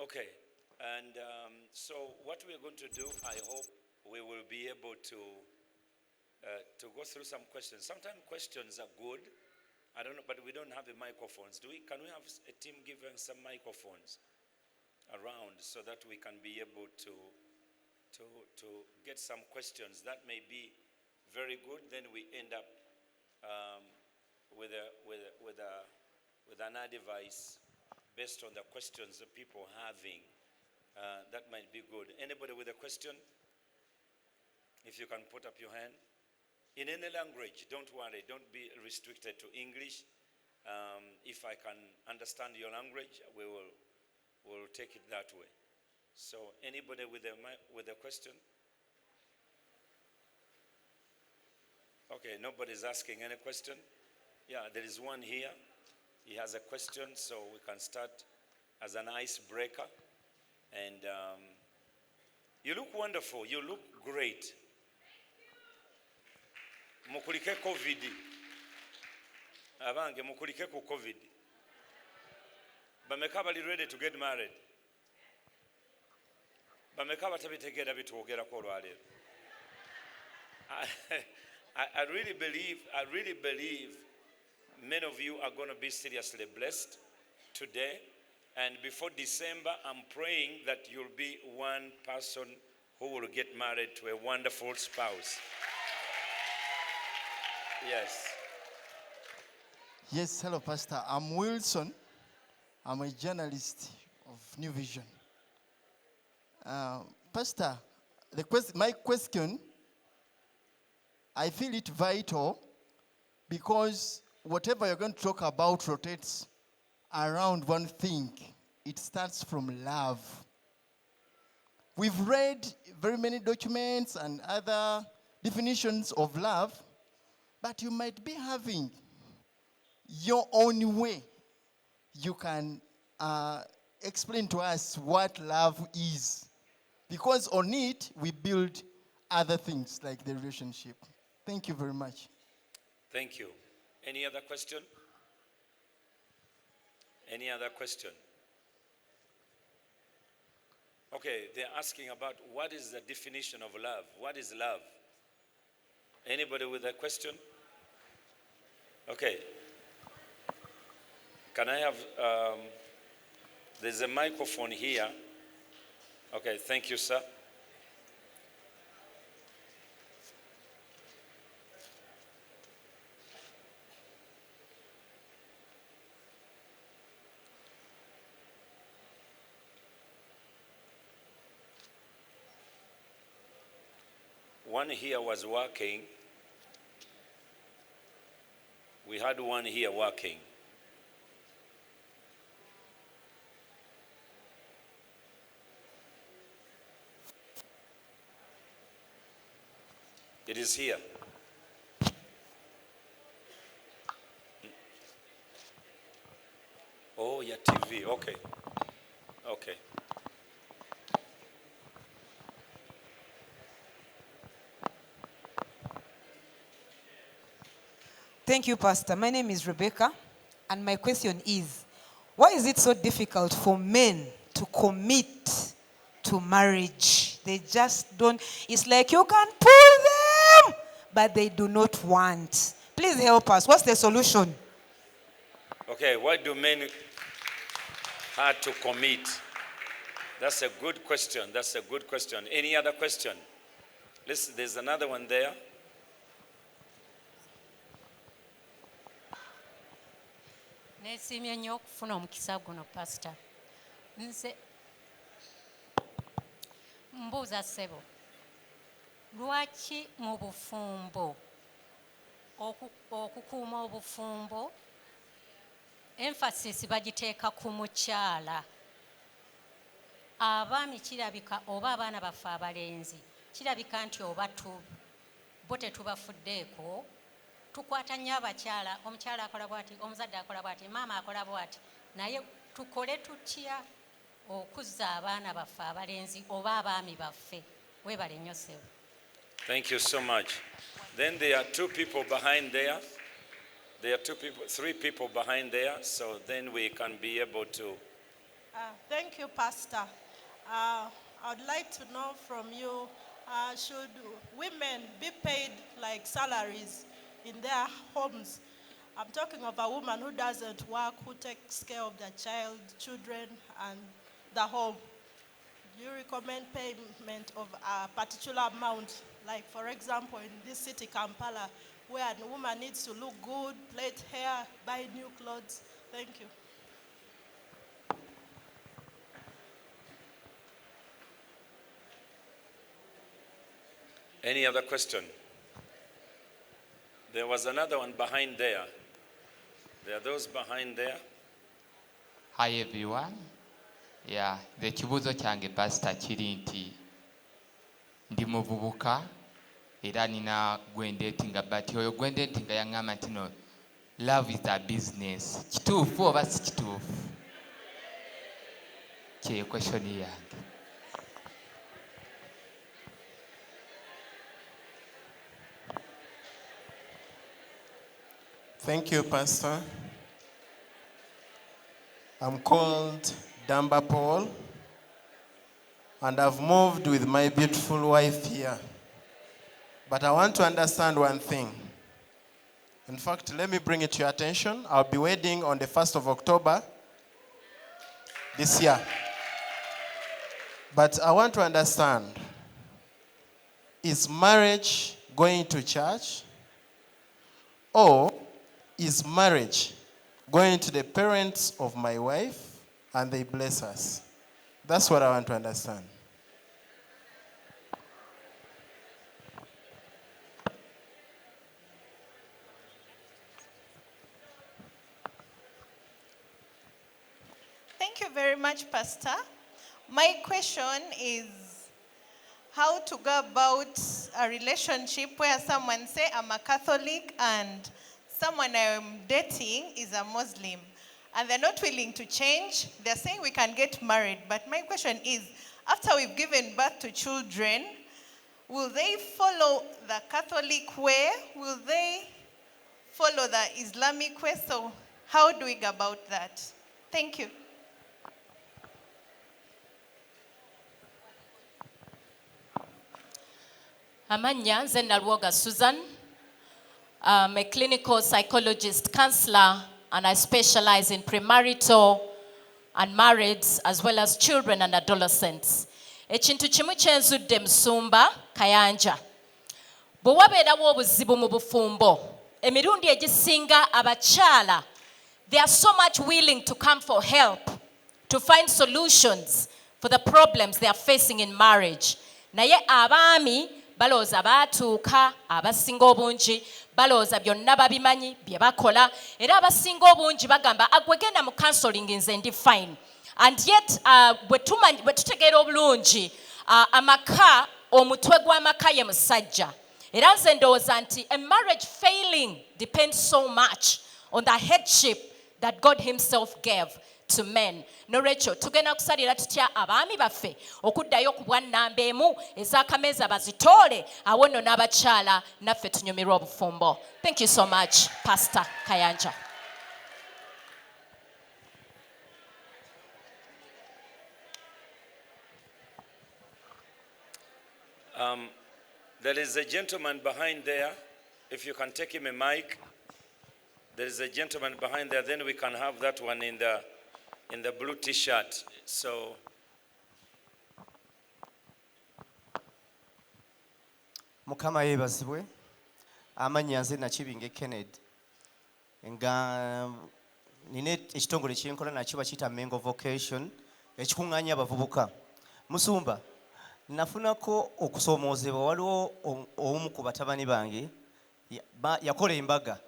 Okay, and so what we're going to do, I hope we will be able to go through some questions. Sometimes questions are good. I don't know, but we don't have the microphones. Can we have a team give us some microphones around so that we can be able to get some questions that may be very good? Then we end up with an advice based on the questions that people are having. That might be good. Anybody with a question? If you can put up your hand. In any language, don't worry, don't be restricted to English. If I can understand your language, we'll take it that way. So anybody with a question? Okay, nobody's asking any question? Yeah, there is one here. He has a question, so we can start as an icebreaker. And you look wonderful, you look great. Mukulike COVID. Abange mukulike ku COVID. Bameka bali ready to get married. Bameka batabitegera bitwogera ko lwalero. I really believe many of you are going to be seriously blessed today. And before December, I'm praying that you'll be one person who will get married to a wonderful spouse. Yes. Yes, hello, Pastor. I'm Wilson. I'm a journalist of New Vision. Pastor, my question, I feel it vital because whatever you're going to talk about rotates around one thing. It starts from love. We've read very many documents and other definitions of love, but you might be having your own way. You can explain to us what love is. Because on it, we build other things like the relationship. Thank you very much. Thank you. Any other question? Any other question? Okay, they're asking about what is the definition of love? What is love? Anybody with a question? Okay. Can I have, there's a microphone here. Okay, thank you, sir. One here was working. We had one here working. It is here. Oh, yeah, TV. Okay. Okay. Thank you, Pastor. My name is Rebecca, and my question is, why is it so difficult for men to commit to marriage? They just don't. It's like you can pull them, but they do not want. Please help us. What's the solution? Okay, why do men have to commit? That's a good question. That's a good question. Any other question? Listen, there's another one there. Neesimye nnyo okufuna omukisa guno pastor. Nze mbuuza ssebo, lwaki mu bufumbo okukuuma obufumbo emphasis bagiteeka ku mukyala? Abaami kirabika oba abaana baffe abalenzi kirabika nti oba bo tetubafuddeeko, tukwata nnyo abakyala, omukyala akola bwati, omuzadde akola bwati, maama akola bwati, naye tukole tutya okuzza abaana baffe abalenzi oba abaami baffe? Weebale nnyo ssebo. Thank you so much. Then there are two people behind there. There are three people behind there, so then we can be able to Thank you, Pastor. I would like to know from you, should women be paid like salaries in their homes? I'm talking of a woman who doesn't work, who takes care of the child, children, and the home. Do you recommend payment of a particular amount? Like, for example, in this city, Kampala, where a woman needs to look good, plait hair, buy new clothes. Thank you. Any other question? There was another one behind there. There are those behind there. Hi everyone. Yeah, the kibuzo kyange pastor kiri nti ndi muvubuka era nina gwendetinga but oyo gwendetinga yaŋŋamba nti no love is a business. Kituufu oba si kituufu? Kye question yange. Thank you, Pastor. I'm called Damba Paul, and I've moved with my beautiful wife here. But I want to understand one thing. In fact, let me bring it to your attention. I'll be wedding on the 1st of October this year. But I want to understand, is marriage going to church? Or is marriage going to the parents of my wife and they bless us? That's what I want to understand. Thank you very much, Pastor. My question is how to go about a relationship where someone say I'm a Catholic and someone I'm dating is a Muslim and they're not willing to change. They're saying we can get married. But my question is, after we've given birth to children, will they follow the Catholic way? Will they follow the Islamic way? So how do we go about that? Thank you. Amannya nze Nalwoga Susan. I'm a clinical psychologist, counselor, and I specialize in premarital and married as well as children and adolescents. Ekintu kimu kyenzudde Musumba Kayanja. Bwe wabeerawo obuzibu mu bufumbo, emirundi egisinga abakyala, they are so much willing to come for help, to find solutions for the problems they are facing in marriage. Naye abaami balooza baatuuka, abasinga obungi balooza byonna babimanyi bye bakola, era abasinga obungi bagamba agwe genda mu counseling nze ndi fine. And yet bwe tutegeera obulungi amaka, omutwe gw'amaka ye musajja. Era nze ndowooza nti a marriage failing depends so much on the headship that God himself gave to men. Norecho tugenda kusalira tutya abaami baffe okuddayo ku bwannamba emu ez'akameeza bazitoole awo nno n'abakyala naffe tunyumirwa obufumbo. Thank you so much, Pastor Kayanja. There is a gentleman behind there. If you can take him a mic. There is a gentleman behind there. Then we can have that one in the blue T-shirt. So. Mukama yebazibwe. Amannya nze Nakibinge Kennedy. Nga nine ekitongole kyenkola nakyo bakiyita Mengo Vocation ekikuŋŋaanya abavubuka. Musumba, nafunako okusoomoozebwa waliwo omu ku batabani bange yakola embaga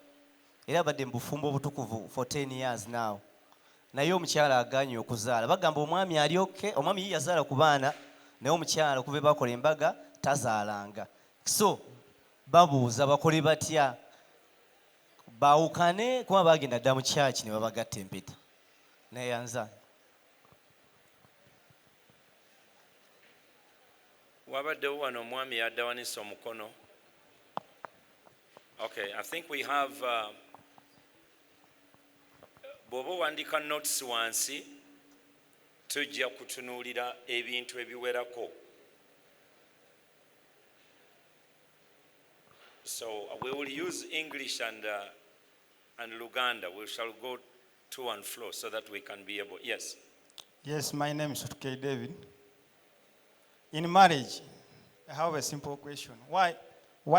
era badde mu bufumbo obutukuvu for 10 years now. Naye omukyala agaanye okuzaala. Bagamba omwami ali okay, omwami ye yazaala ku baana naye omukyala kuba bakola embaga tazaalanga. So babuuza bakole batya baawukane kuba bagenda dda mu kyaki ne babagatta empeta naye yanza. Wabaddewo wano omwami yaddawanisa omukono. Okay, I think we have bw'oba owandiika notes wansi tujja kutunuulira ebintu ebiwerako. So we will use English and Luganda. We shall go to and fro so that we can be able. Yes. Yes, my name is K. David. In marriage, I have a simple question. Why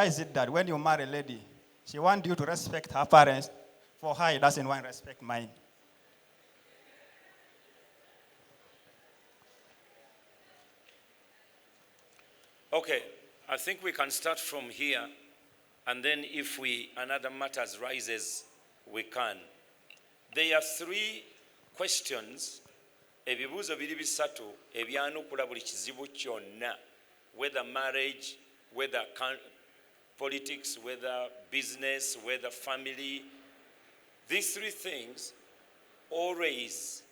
is it that when you marry a lady, she wants you to respect her parents, for her, he doesn't want to respect mine? Okay, I think we can start from here, and then if another matters rises, we can. There are 3 questions, ebibuuzo biri bisatu ebyanukula buli kizibu kyonna, whether marriage, whether politics, whether business, whether family. These 3 things always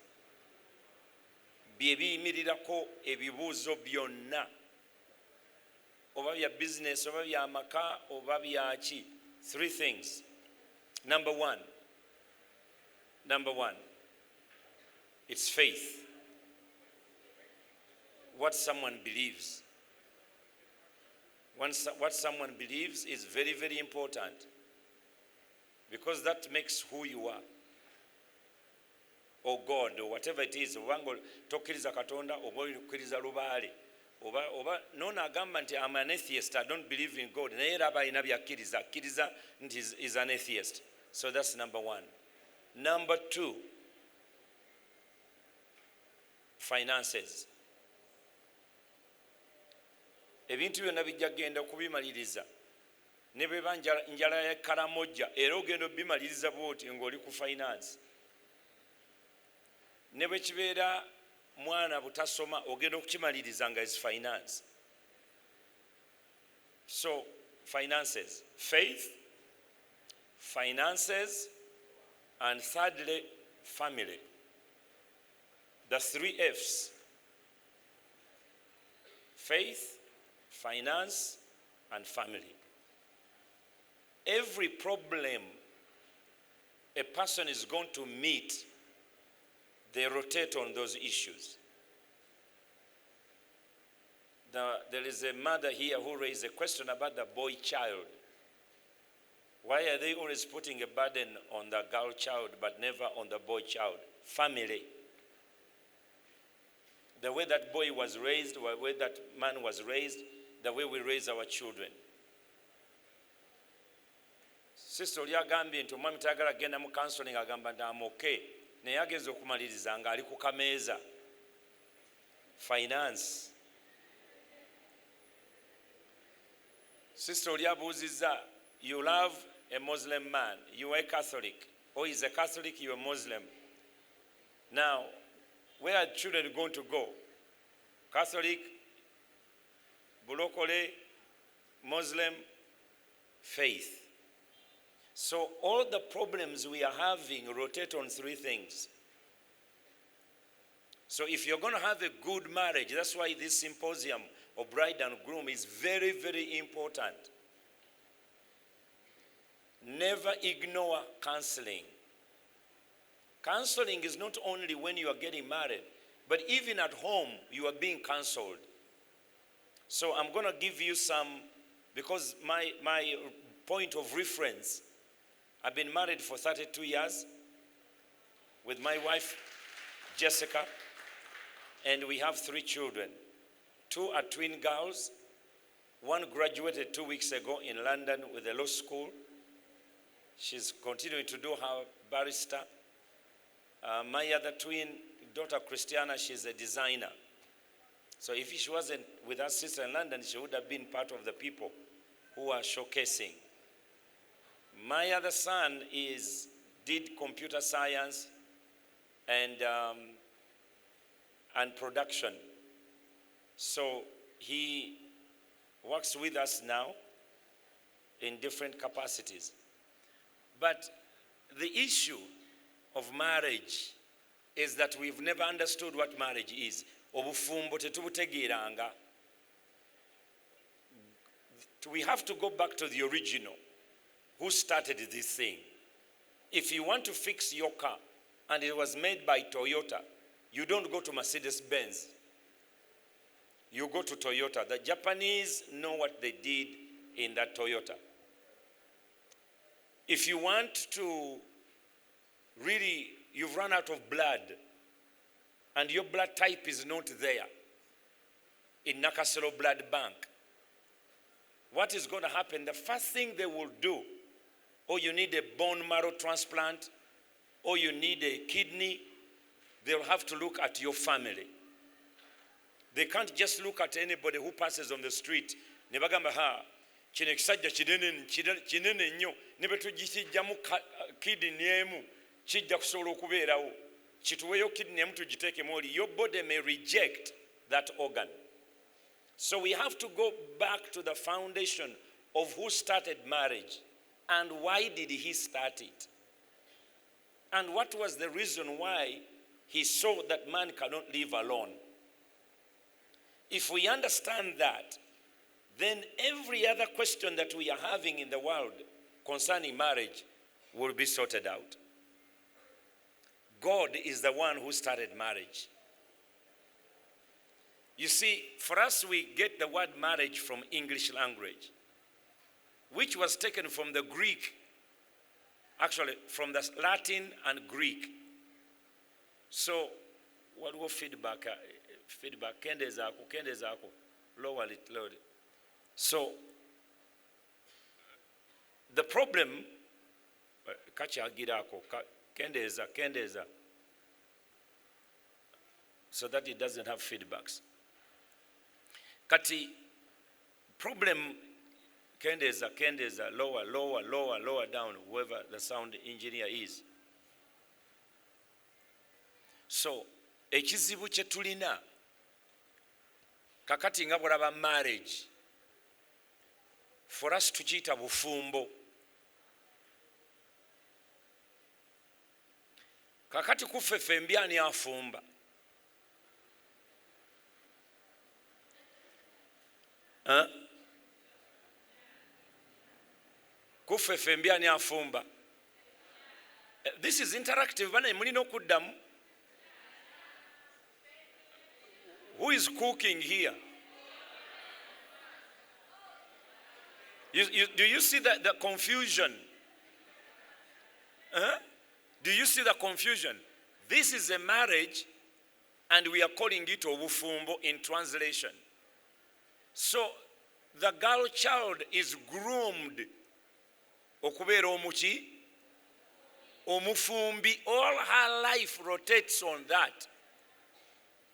bye biyimirirako ebibuuzo byonna, oba bya business, oba bya maka, oba bya ki. 3 things. Number one, it's faith. What someone believes. What someone believes is very, very important, because that makes who you are, or God, or whatever it is. Obango tokkiriza Katonda, oba okkiriza lubaale, oba nona agamba nti I'm an atheist, I don't believe in God, naye era balina byakkiriza, akkiriza nti is an atheist. So that's number 1. Number 2, finances. Ebintu byonna bijja genda kubimaliriza, ne bweba njala ya karamojja era ogenda obimaliriza bwoti ng'oli ku finance. Ne bwe kibeera mwana butasoma ogenda okukimaliriza nga is finance. So finances, faith, finances, and thirdly, family. The 3 F's: faith, finance, and family. Every problem a person is going to meet, they rotate on those issues. There is a mother here who raised a question about the boy child. Why are they always putting a burden on the girl child but never on the boy child? Family. The way that boy was raised, the way that man was raised, the way we raise our children. Sister oli agambye nti omwami tayagala genda mu counseling, agamba nti I'm okay, naye agenza okumaliriza nga ali ku kameeza. Finance. Sister oli abuuzizza, you love a Muslim man, you are a Catholic, or he's a Catholic, you are a Muslim. Now, where are children going to go? Catholic, Bulokole, Muslim, faith. So all the problems we are having rotate on 3 things. So if you're going to have a good marriage, that's why this symposium of bride and groom is very, very important. Never ignore counseling. Counseling is not only when you are getting married, but even at home, you are being counseled. So I'm going to give you some, because my point of reference, I've been married for 32 years with my wife, Jessica, and we have 3 children. 2 are twin girls. 1 graduated 2 weeks ago in London with a law school. She's continuing to do her barrister. My other twin daughter, Christiana, she's a designer. So if she wasn't with her sister in London, she would have been part of the people who are showcasing. My other son did computer science and production. So he works with us now in different capacities. But the issue of marriage is that we've never understood what marriage is. Obufumbo tetubutegeeranga. We have to go back to the original. Who started this thing? If you want to fix your car and it was made by Toyota, you don't go to Mercedes-Benz. You go to Toyota. The Japanese know what they did in that Toyota. If you want to really, you've run out of blood and your blood type is not there in Nakasero Blood Bank, what is going to happen? The first thing they will do, or you need a bone marrow transplant, or you need a kidney, they'll have to look at your family. They can't just look at anybody who passes on the street. Nebagamba ha, kino ekisajja kinene nnyo, ne bwe tugikijjamu kidney emu, kijja kusobola okubeerawo. Kituweeyo kidney emu tugiteekemu oli. Your body may reject that organ. So we have to go back to the foundation of who started marriage and why did he start it. And what was the reason why he saw that man cannot live alone. If we understand that, then every other question that we are having in the world concerning marriage will be sorted out. God is the one who started marriage. You see, for us, we get the word marriage from English language, which was taken from the Greek, actually from the Latin and Greek. So, what will feedback? Feedback, kende zako, lower it, lower it. So, the problem, kacha girako, kendeza, so that it doesn't have feedbacks. Kati, problem, kendeza, lower down, whoever the sound engineer is. So, ekizibu kye tulina kakati nga bw'olaba marriage, for us tukiyita bufumbo. Kakati kuffe mbi ani afumba? Kuffe mbi ani afumba? This is interactive, bana mulina okuddamu. Who is cooking here? Do you see the confusion? Do you see the confusion? This is a marriage, and we are calling it obufumbo in translation. So the girl child is groomed okubeera omuki, omufumbi. All her life rotates on that.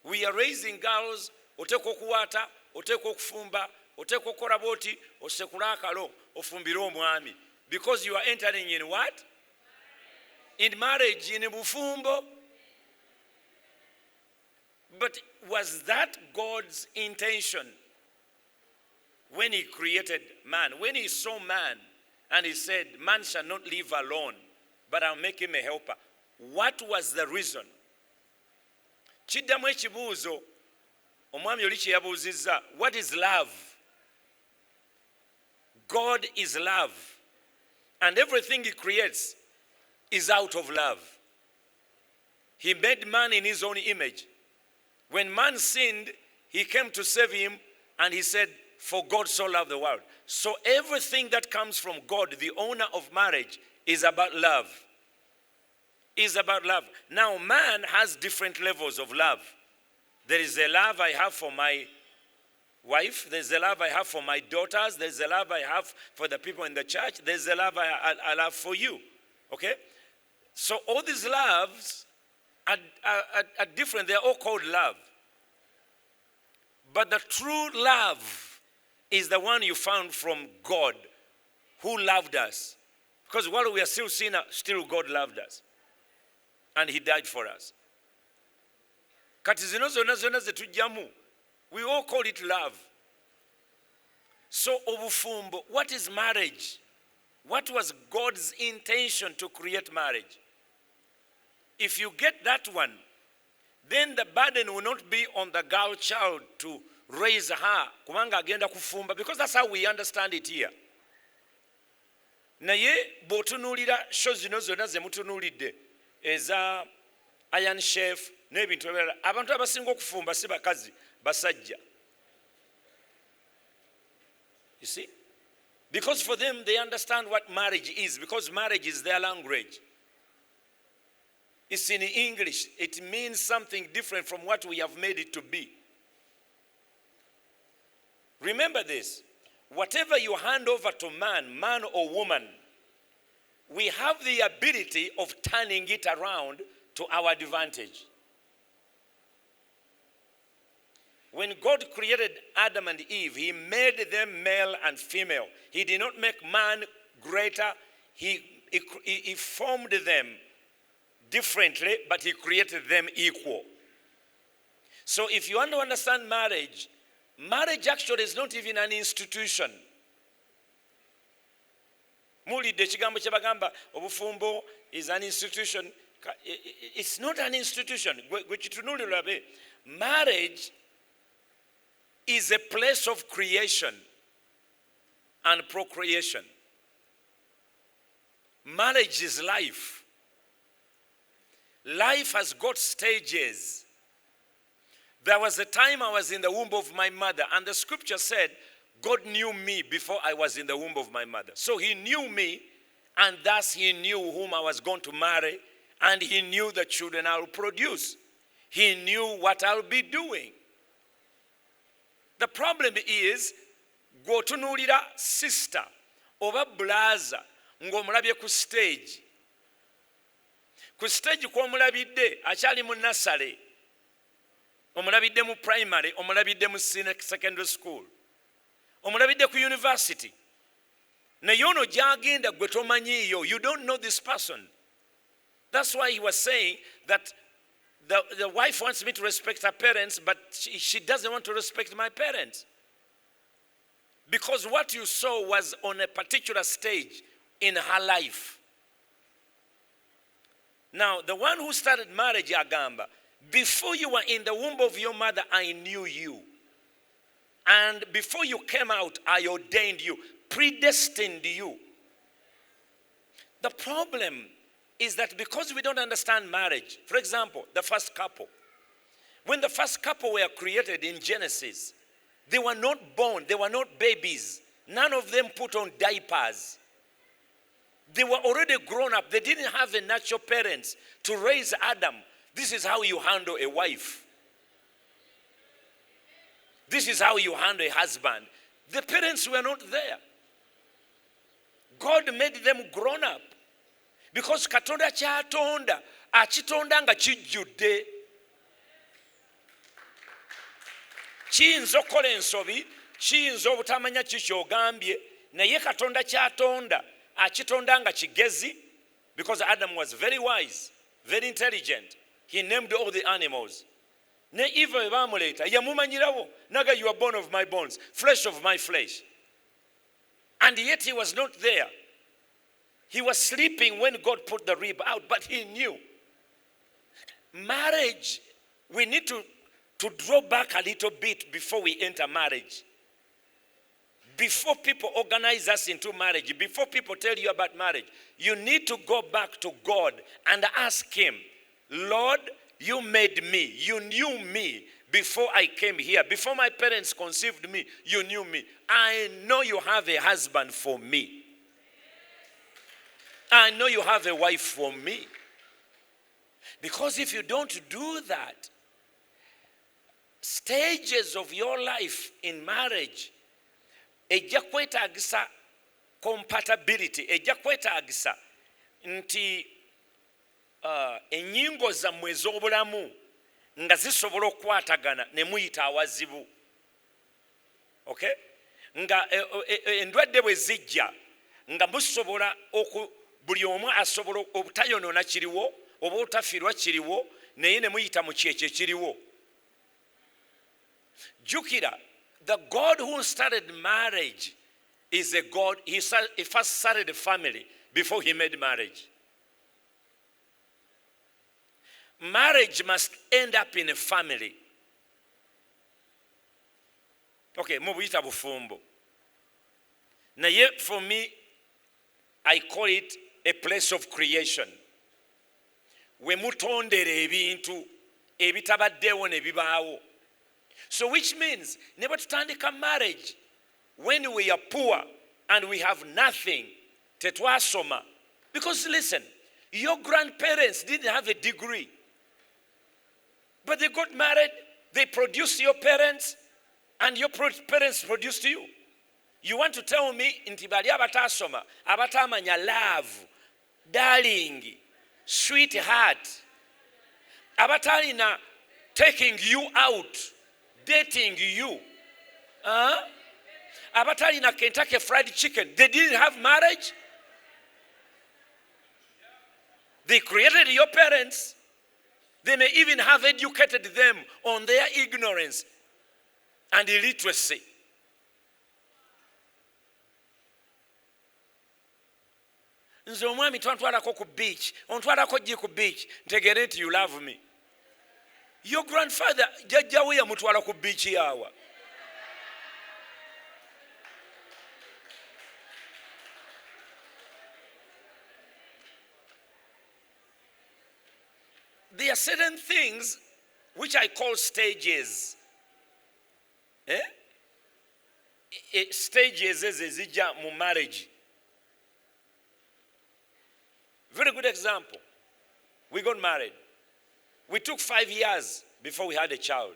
We are raising girls, oteko okuwata, oteko okufumba, oteko okukola bwoti, osekula akalo, ofumbire omwami. Because you are entering in what? In marriage, in bufumbo. But was that God's intention when he created man? When he saw man and he said, man shall not live alone, but I'll make him a helper. What was the reason? Kiddamu ekibuuzo omwami oli kye yabuuzizza. What is love? God is love. And everything he creates is out of love. He made man in his own image. When man sinned, he came to save him, and he said, for God so loved the world. So everything that comes from God, the owner of marriage, is about love. Is about love. Now, man has different levels of love. There is a love I have for my wife. There's a love I have for my daughters. There's a love I have for the people in the church. There's a love I love for you. Okay? So all these loves are different. They're all called love. But the true love is the one you found from God, who loved us. Because while we are still sinners, still God loved us. And he died for us. Kati zino zonna ze tujjamu, we all call it love. So obufumbo, what is marriage? What was God's intention to create marriage? If you get that one, then the burden will not be on the girl child to raise her, kubanga agenda kufumba, because that's how we understand it here. Naye bw'otunuulira show zino zonna ze mutunuulidde eza Iron Chef n'ebintu ebirala. Abantu abasinga okufumba si bakazi, basajja. You see? Because for them, they understand what marriage is, because marriage is their language. It's in English. It means something different from what we have made it to be. Remember this. Whatever you hand over to man or woman, we have the ability of turning it around to our advantage. When God created Adam and Eve, he made them male and female. He did not make man greater. He formed them differently, but he created them equal. So if you want to understand marriage, marriage actually is not even an institution. Mulidde ekigambo kye bagamba obufumbo is an institution. It's not an institution. Marriage is a place of creation and procreation. Marriage is life. Life has got stages. There was a time I was in the womb of my mother, and the scripture said, God knew me before I was in the womb of my mother. So he knew me, and thus he knew whom I was going to marry, and he knew the children I will produce. He knew what I'll be doing. The problem is, gwotunuulira sister oba blaza ng'omulabye ku stage. Ku stage kw'omulabidde akyali mu nursery, omulabidde mu primary, omulabidde mu secondary school, omulabidde ku university. Naye ono gy'agenda gwe tomanyiiyo. You don't know this person. That's why he was saying that the wife wants me to respect her parents, but she doesn't want to respect my parents. Because what you saw was on a particular stage in her life. Now, the one who started marriage, agamba, before you were in the womb of your mother, I knew you. And before you came out, I ordained you, predestined you. The problem is that because we don't understand marriage, for example, the first couple. When the first couple were created in Genesis, they were not born, they were not babies. None of them put on diapers. They were already grown up. They didn't have a natural parents to raise Adam. This is how you handle a wife. This is how you handle a husband. The parents were not there. God made them grown up. Because Katonda kyatonda, akitonda nga kijjudde. Kiyinza okukola ensobi, kiyinza obutamanya kikyogambye, naye Katonda kyatonda, akitonda nga kigezi, because Adam was very wise, very intelligent. He named all the animals. Ne Eve bamuleta, yamumanyirawo, naga you are bone of my bones, flesh of my flesh. And yet he was not there. He was sleeping when God put the rib out, but he knew. Marriage, we need to draw back a little bit before we enter marriage. Before people organize us into marriage, before people tell you about marriage, you need to go back to God and ask him, Lord, you made me. You knew me before I came here. Before my parents conceived me, you knew me. I know you have a husband for me. I know you have a wife for me. Because if you don't do that, stages of your life in marriage, ejja kwetaagisa compatibility, ejja kwetaagisa nti ennyingo zammwe ez'obulamu nga zisobola okukwatagana ne muyita awazibu. Okay? Nga endwadde bwe zijja nga musobola buli omu asobola obutayonoona kiriwo oba obutafiirwa kiriwo naye ne muyita mu kyekyo ekiriwo. Jukira, the God who started marriage is a God. He first started a family before he made marriage. Marriage must end up in a family. Okay, mubuyita bufumbo. Naye for me, I call it a place of creation. We mutondera ebintu ebitabaddeewo ne bibaawo. So which means ne bwe tutandika marriage when we are poor and we have nothing, tetwasoma. Because listen, your grandparents didn't have a degree, but they got married, they produced your parents, and your parents produced you. You want to tell me nti bali abatasoma, abatamanya love, darling, sweetheart, abatalina taking you out, dating you, abatalina Kentucky Fried Chicken, they didn't have marriage? They created your parents. They may even have educated them on their ignorance and illiteracy. Nze omwami twantwalako ku beach, ontwalako gye ku beach, ntegere nti you love me. Your grandfather jjajjawe yamutwala ku beach yawa. There are certain things which I call stages. Stages ezijja mu marriage. Very good example. We got married. We took 5 years before we had a child.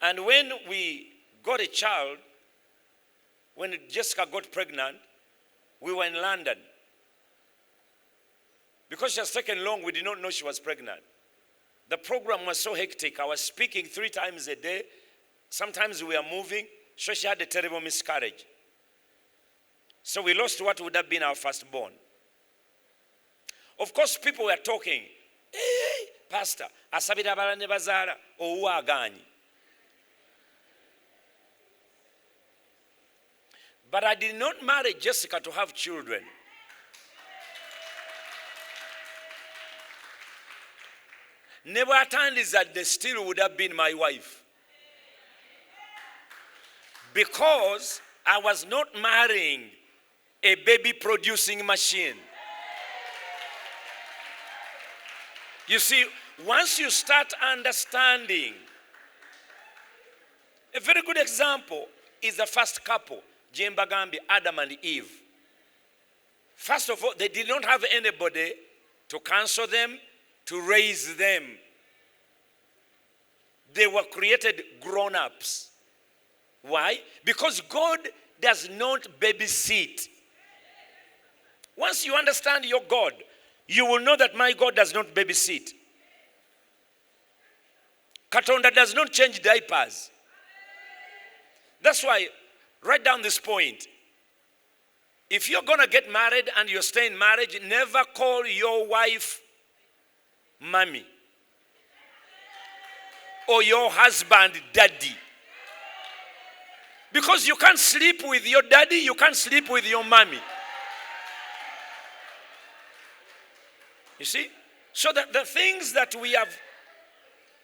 And when we got a child, when Jessica got pregnant, we were in London. Because she has taken long, we did not know she was pregnant. The program was so hectic. I was speaking 3 times a day. Sometimes we were moving. So she had a terrible miscarriage. So we lost what would have been our firstborn. Of course, people were talking. Hey, Pastor, asabira abalala ne bazaala, owuwa agaanyi. But I did not marry Jessica to have children. Never attended that they still would have been my wife. Because I was not marrying a baby producing machine. You see, once you start understanding, a very good example is the first couple, Jembagambi, Adam and Eve. First of all, they did not have anybody to counsel them, to raise them. They were created grown-ups. Why? Because God does not babysit. Once you understand your God, you will know that my God does not babysit. Katonda does not change diapers. That's why, write down this point. If you're going to get married and you're staying in marriage, never call your wife mommy or your husband daddy. Because you can't sleep with your daddy, you can't sleep with your mommy. You see? So that the things that we have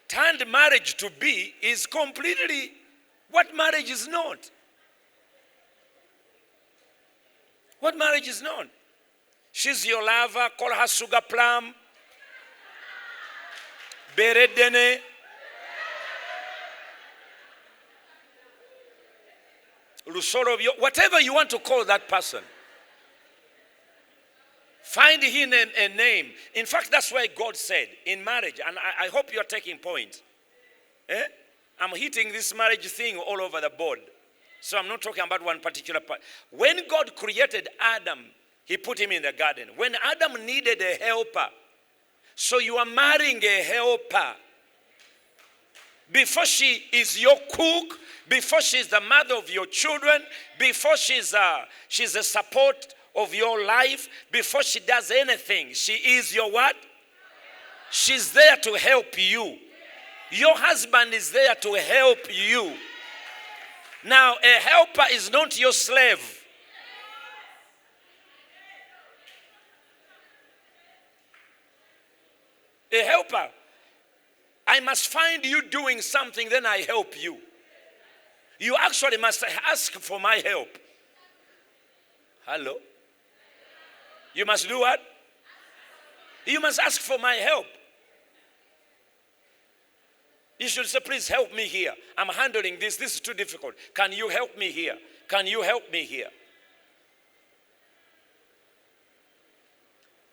turned marriage to be is completely what marriage is not. What marriage is not. She's your lover, call her sugar plum, beredene. Lusorobyo, whatever you want to call that person. Find him a name. In fact, that's why God said in marriage, and I hope you're taking point. I'm hitting this marriage thing all over the board. So I'm not talking about one particular part. When God created Adam, he put him in the garden. When Adam needed a helper, so you are marrying a helper. Before she is your cook, before she's the mother of your children, before she's a support of your life, before she does anything, she is your what? She's there to help you. Your husband is there to help you. Now, a helper is not your slave. A helper, I must find you doing something, then I help you. You actually must ask for my help. Hello? You must do what? You must ask for my help. You should say, please help me here. I'm handling this. This is too difficult. Can you help me here? Can you help me here?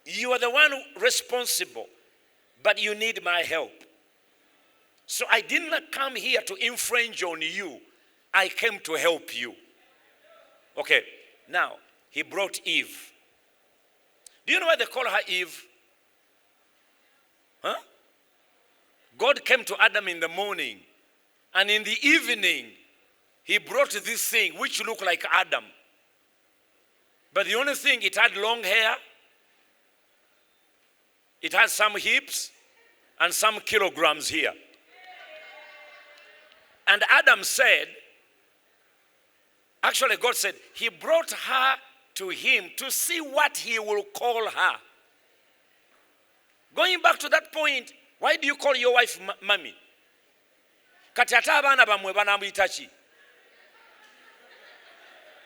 You are the one responsible, but you need my help. So I did not come here to infringe on you. I came to help you. Okay, now, he brought Eve. Do you know why they call her Eve? Huh? God came to Adam in the morning, and in the evening, he brought this thing which looked like Adam. But the only thing, it had long hair, it had some hips, and some kilograms here. And Adam said, actually God said, he brought her to him to see what he will call her. Going back to that point, why do you call your wife mommy? Kati ate abaana bammwe banamuyita ki?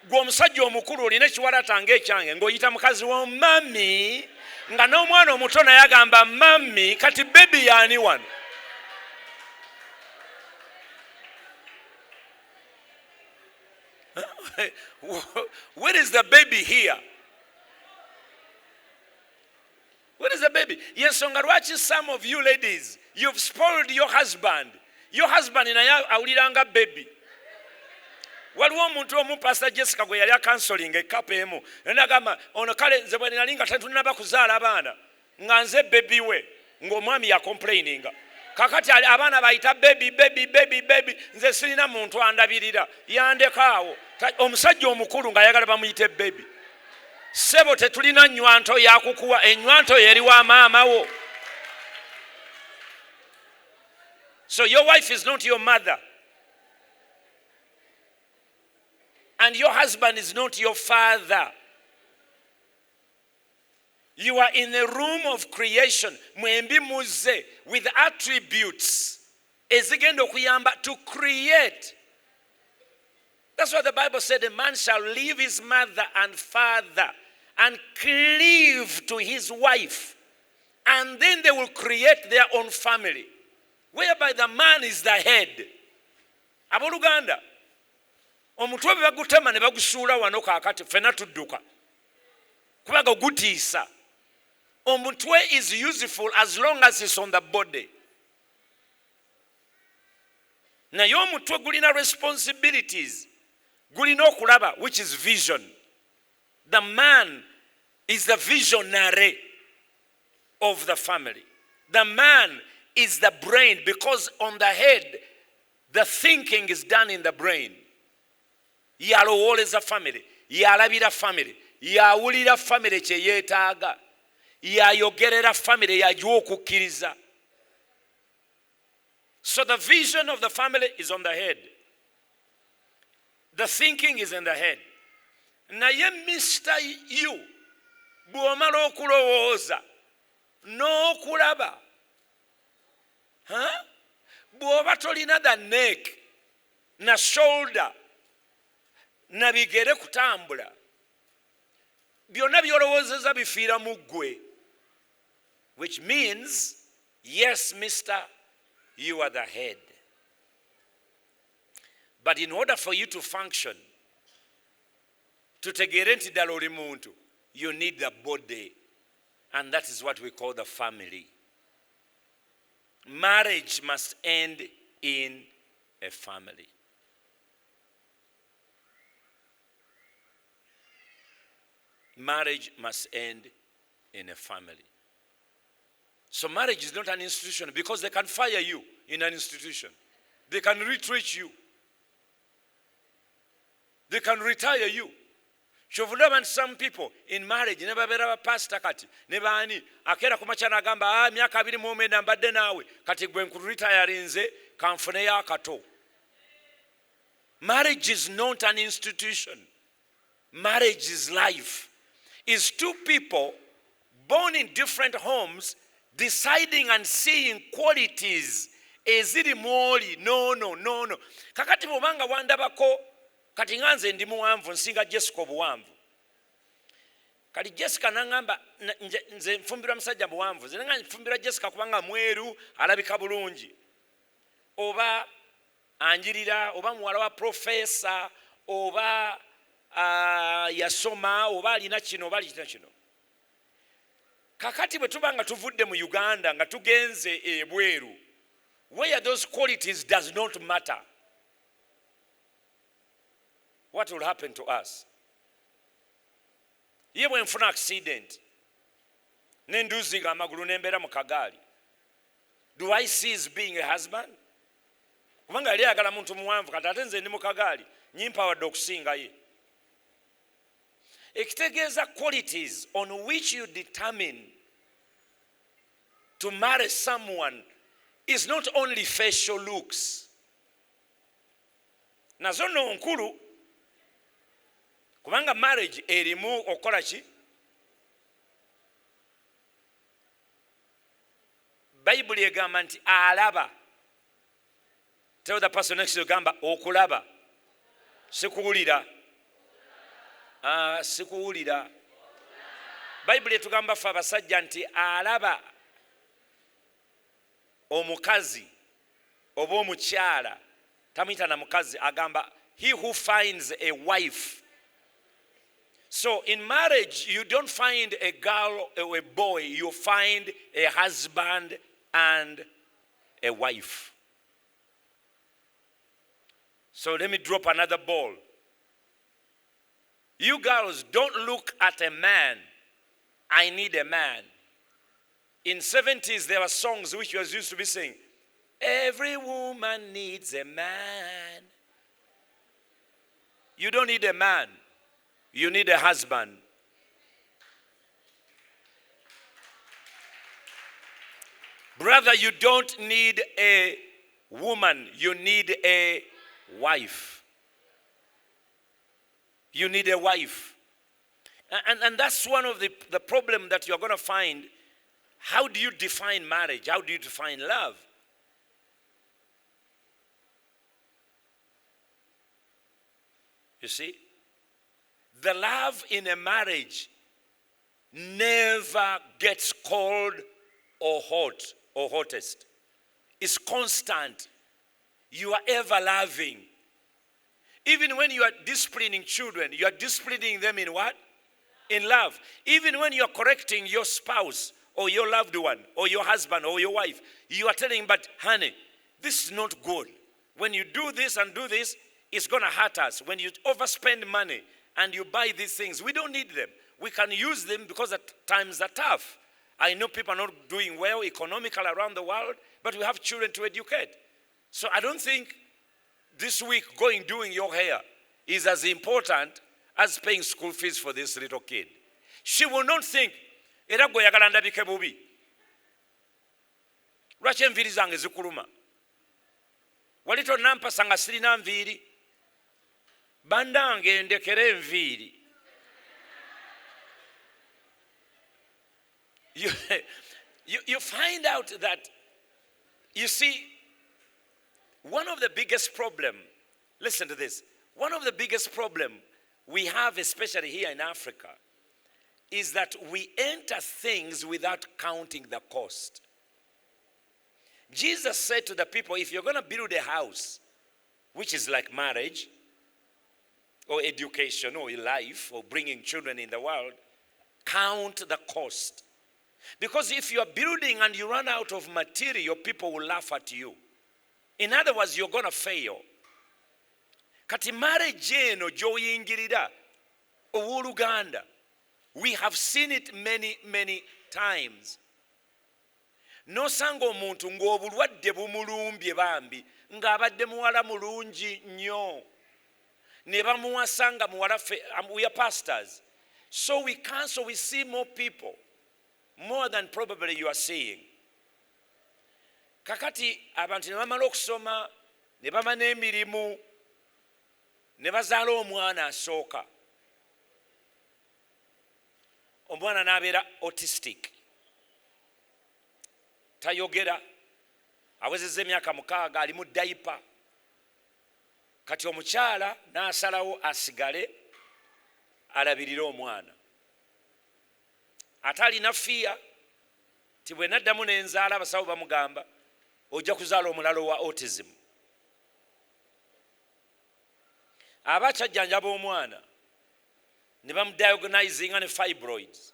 Gwe omusajja omukulu olina ekiwalaata ng'ekyange ng'oyita mukazi wo mami, nga n'omwana omuto naye agamba mami, kati baby yaani wano? Where is the baby here? Where is the baby? Yes, lwaki some of you ladies, you've spoiled your husband. Your husband naye awuliranga baby. Waliwo omuntu omu Pastor Jessica gwe yali akansolinga ekapa emu. Nagamba ono kale nze bwe nali nga tetunaba kuzaala abaana nga nze baby we ng'omwami yakomplaininga. Kakati abaana bayita baby. Nze sirina muntu andabirira. Yandekaawo. Omusajja omukulu ng'ayagala bamuyite baby. Sebo tetulina nywanto yakukuwa, enywanto yeri wa maama wo. So your wife is not your mother. And your husband is not your father. You are in the room of creation. Mwembi muze with attributes. Ezigenda okuyamba to create. That's what the Bible said. A man shall leave his mother and father and cleave to his wife. And then they will create their own family. Whereby the man is the head. Aboluganda. Omutwe bagutema ne bagusuula wano kaakati fena tudduka. Kubaga gutiisa. Omutwe is useful as long as it's on the body. Naye omutwe gulina responsibilities. Gulina okulaba, which is vision. The man is the visionary of the family. The man is the brain, because on the head, the thinking is done in the brain. Yalowooleza family, yalabira family, yawulira family kye yeetaaga, yayogerera family yagiwa okukkiriza. So the vision of the family is on the head. The thinking is in the head. Naye Mr. You, bw'omala okulowooza n'okulaba, bw'oba tolina the neck na shoulder na bigere kutambula, byonna by'olowoozeza bifiira mu ggwe. Which means, yes, Mr., you are the head. But in order for you to function, tutegeere nti ddala oli muntu, you need the body. And that is what we call the family. Marriage must end in a family. Marriage must end in a family. So marriage is not an institution, because they can fire you in an institution. They can retreat you. They can retire you. Shovulaba some people in marriage never beera pastor kati ne baani akera kumacha nagamba myaka 2 mu omenda mbadde naawe kati gwe nkuretire nze kanfuneyo akato. Marriage is not an institution. Marriage is life. Is two people born in different homes deciding and seeing qualities eziri mwoli. No. Kakati bw'obanga wandabako, kati nganze ndi muwanvu nsinga Jessica obuwanvu. Kati Jessica nangamba nze nfumbirwa musajja muwanvu. Nze nanga nfumbirwa Jessica kubanga mweru alabika bulungi. oba anjirira oba muwala wa profesa oba yasoma oba alina kino oba alina kino. Kakati bwe tuba nga tuvudde mu Uganda nga tugenze ebweru, where those qualities does not matter, what will happen to us? Ye bwe nfuna accident nenduziga amagulu nembeera mu kagaali, do I cease being a husband? Kubanga yali ayagala muntu muwanvu, kati ate nze ndi mu kagaali nyimpawadde okusinga ye. Ekitegeeza qualities on which you determine to marry someone is not only facial looks. Nazo nno nkulu, kubanga marriage erimu okukola ki? Bayibuli egamba nti alaba. Tell the person next to you, gamba okulaba. Sikuwulira. Sikuwulira. Bayibuli etugamba ffe abasajja nti alaba omukazi oba omukyala, tamuyita na mukazi, agamba he who finds a wife. So in marriage you don't find a girl or a boy, you find a husband and a wife. So let me drop another ball. You girls, don't look at a man, I need a man. In 70s, there were songs which was used to be saying, every woman needs a man. You don't need a man. You need a husband. Brother, you don't need a woman. You need a wife. You need a wife. And that's one of the problem that you're going to find. How do you define marriage? How do you define love? You see, the love in a marriage never gets cold or hot or hottest. It's constant. You are ever loving. Even when you are disciplining children, you are disciplining them in what? In love. Even when you are correcting your spouse or your loved one or your husband or your wife, you are telling him, but honey, this is not good. When you do this and do this, it's going to hurt us. When you overspend money and you buy these things, we don't need them. We can use them because at times are tough. I know people are not doing well economically around the world, but we have children to educate. So I don't think this week doing your hair is as important as paying school fees for this little kid. She will not think, era gwe oyagala ndabike bubi. Lwaki enviiri zange zikuluma? Wali tonnampasa nga sirina nviiri? Bandange ndekere enviiri. You find out that, you see, one of the biggest problem, listen to this, one of the biggest problem we have, especially here in Africa, is that we enter things without counting the cost. Jesus said to the people, if you're going to build a house, which is like marriage, or education, or life, or bringing children in the world, count the cost. Because if you are building and you run out of material, people will laugh at you. In other words, you're going to fail. Kati marriage eno gy'oyingirira owooluganda, we have seen it many, many times. Nosanga omuntu ng'obulwadde bumulumbye bambi ng'abadde muwala mulungi nnyo. Ne bamuwasanga muwala ffe, we are pastors. So we see more people, more than probably you are seeing. Kakati abantu ne bamala okusoma, ne bamala n'emirimu, ne bazaala omwana asooka. Omwana n'abeera autistic. Tayogera, awezezza emyaka 6, ali mu dayipa. Kati omukyala n'asalawo asigale alabirire omwana. Ate alina fiya, ti bwe naddamu n'enzaala abasawo bamugamba, ojja kuzaala omulala wa autism. Aba kyajjanjaba omwana ne bamudiagoninga ne fibroids,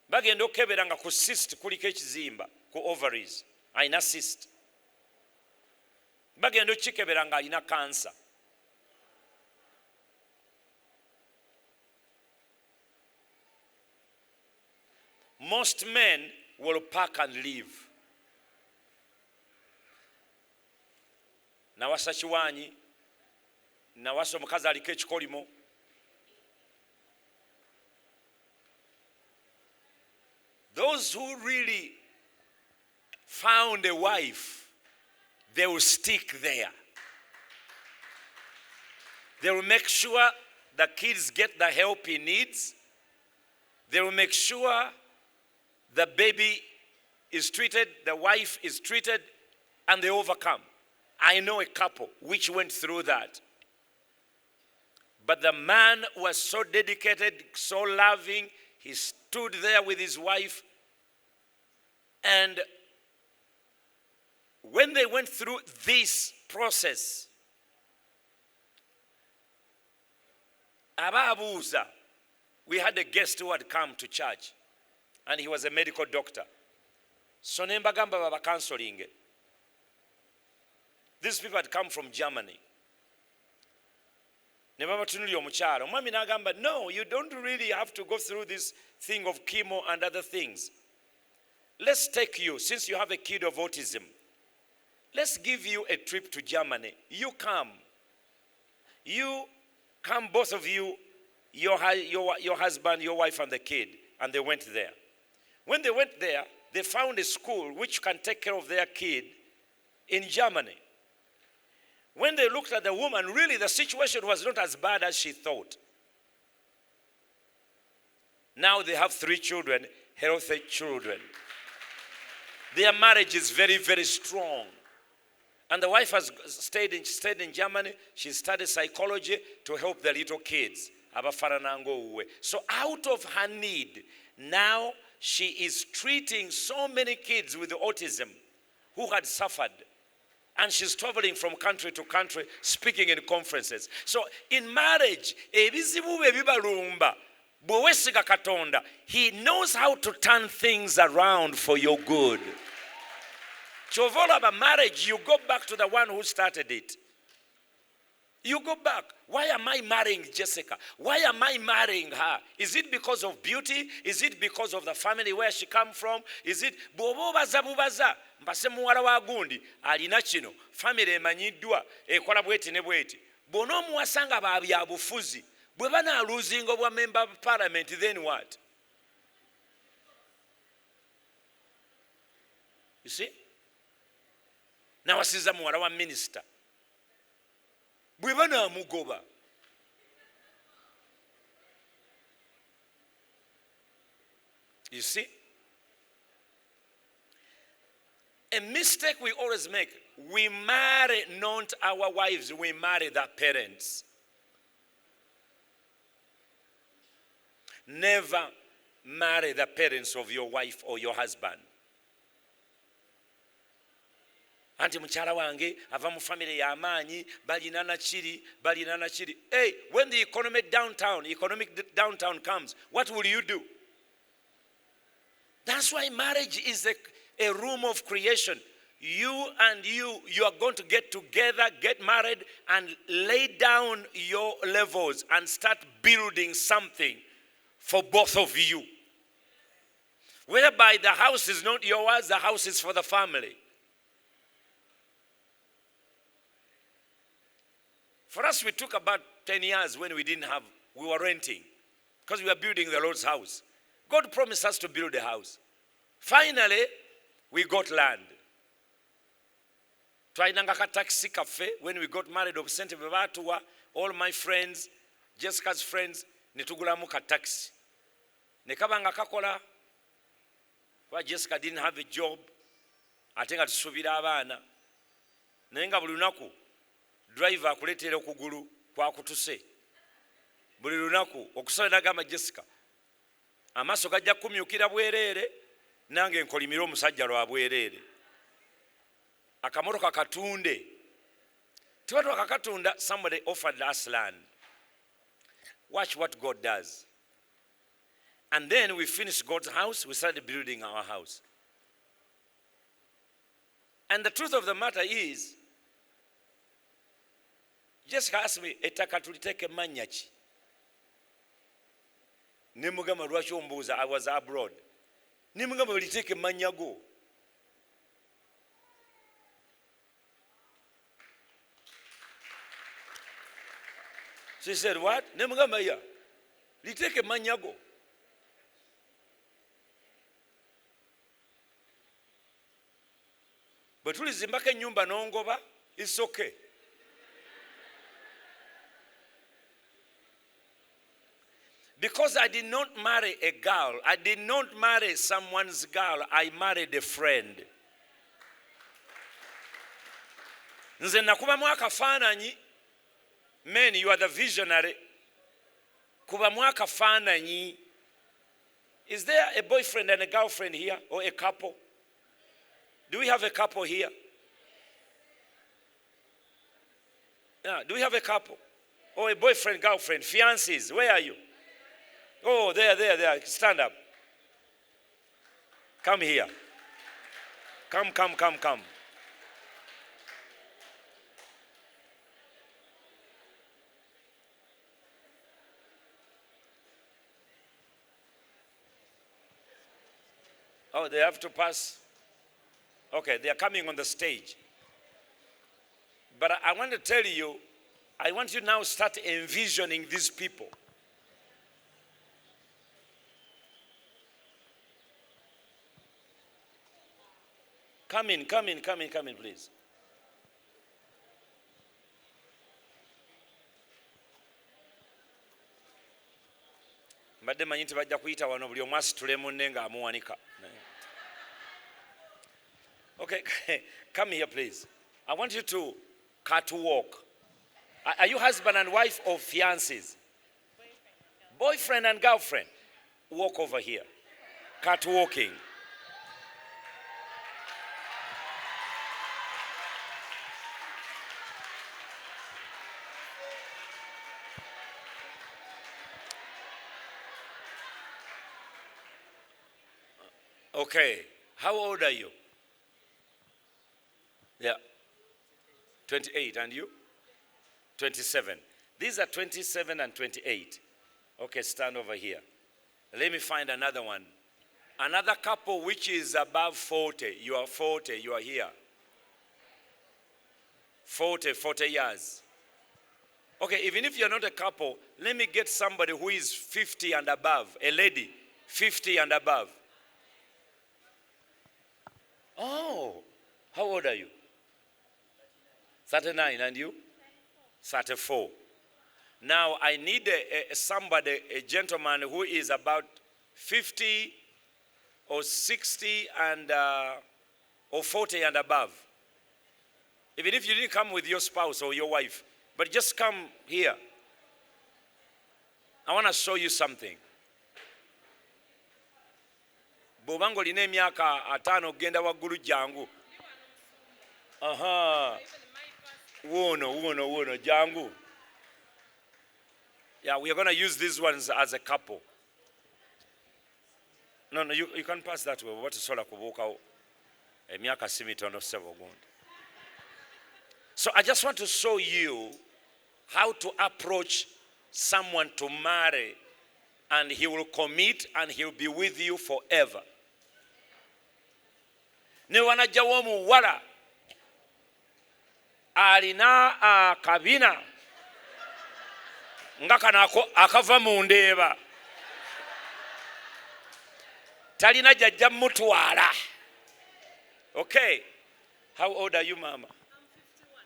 bagenda okukebera nga ku cyst kuliko ekizimba ku ovaries, alina cyst, bagenda okukikebera nga alina cancer. Most men will pack and leave. Nawasa kiwanyi, nawasa omukazi aliko ekikolimo. Those who really found a wife, they will stick there. They will make sure the kids get the help he needs. They will make sure the baby is treated, the wife is treated, and they overcome. I know a couple which went through that. But the man was so dedicated, so loving. He stood there with his wife. And when they went through this process, Ababuza, we had a guest who had come to church, and he was a medical doctor. So nembagamba baba counseling. These people had come from Germany. Nebabatunuli omukyalo. Omwami n'agamba, no, you don't really have to go through this thing of chemo and other things. Let's take you, since you have a kid of autism, let's give you a trip to Germany. You come, both of you, your husband, your wife, and the kid. And they went there. When they went there, they found a school which can take care of their kid in Germany. When they looked at the woman, really the situation was not as bad as she thought. Now they have 3 children, healthy children. Their marriage is very, very strong. And the wife has stayed in Germany. She studied psychology to help the little kids. So out of her need, now she is treating so many kids with autism who had suffered. And she's traveling from country to country, speaking in conferences. So in marriage, he knows how to turn things around for your good. Chovola marriage, you go back to the one who started it. You go back. Why am I marrying Jessica? Why am I marrying her? Is it because of beauty? Is it because of the family where she come from? Is it bubaza? Mbase muwala wa gundi alina kino family emanyiddwa ekola bweti ne bweti. Bono muwasanga ba byabufuzi bwe bana losing obwa member of parliament, then what? You see? Now wasiza muwala wa minister bwe bana mugoba. You see? A mistake we always make, we marry not our wives, we marry their parents. Never marry the parents of your wife or your husband. Anti mukyala wange ava mu family ya maanyi balinana chiri. Hey, when the economic downtown comes, what will you do? That's why marriage is a room of creation. You are going to get together, get married, and lay down your levels and start building something for both of you. Whereby the house is not yours, the house is for the family. For us, we took about 10 years when we were renting, because we were building the Lord's house. God promised us to build a house. Finally, we got land. Twainanga ka taxi cafe when we got married obsente bebatuwa, all my friends, Jessica's friends, netugulamu ka taxi. Nekabanga kakola, kwa Jessica didn't have a job, atenga tusubira abaana. Nenga buli lunaku driver akuletera okugulu kwa kutuse. Buli lunaku okusala nagamba Jessica. Amaso gajja kumyukira bwerere nange nkolimira omusajja lwa bwerere. akamotoka katunde. Tuba kakatunda, somebody offered us land. Watch what God does. And then we finished God's house, we started building our house. And the truth of the matter is, Jessica asked me, ettaka tuliteke mannya ki? Ne mugamba lwaki ombuuza, I was abroad. Ne mugamba liteke mannya go. She said, what? Ne mugamba ya. Liteke mannya go. But tulizimbako ennyumba n'ongoba, it's okay. Because I did not marry a girl, I did not marry someone's girl, I married a friend. Nze nakubamu akafaananyi. Men, you are the visionary. Kubamu akafaananyi. Is there a boyfriend and a girlfriend here, or a couple? Do we have a couple here? Yeah, do we have a couple? Or a boyfriend, girlfriend, fiancés? Where are you? Oh, there. Stand up. Come here. Come. Oh, they have to pass. Okay, they are coming on the stage. But I want to tell you, I want you now to start envisioning these people. Come in, please. Mbadde manyi nti bajja kuyita wano buli omu asitule munne ng'amuwanika. Okay, come here, please. I want you to catwalk. Are you husband and wife or fiancés? Boyfriend and girlfriend. Walk over here. Catwalking. Okay, how old are you? Yeah. 28, and you? 27. These are 27 and 28. Okay, stand over here. Let me find another one. Another couple which is above 40. You are 40, you are here. 40 years. Okay, even if you're not a couple, let me get somebody who is 50 and above. A lady, 50 and above. Oh, how old are you? 39, and you? 34. Now, I need somebody, a gentleman who is about 50 or 60 and or 40 and above. Even if you didn't come with your spouse or your wife, but just come here. I want to show you something. Bw'obanga olina emyaka 5 okugenda waggulu jangu. Aha. Wuno, jangu. Yeah, we are going to use these ones as a couple. No, you can pass that way. What is sola kubuka emyaka simitondo sebo gundi. So I just want to show you how to approach someone to marry, and he will commit and he will be with you forever. Ne wanajja w'omuwala alina akabina nga kano akava mu ndeeba, talina jjajja mutwala. Okay, how old are you, mama?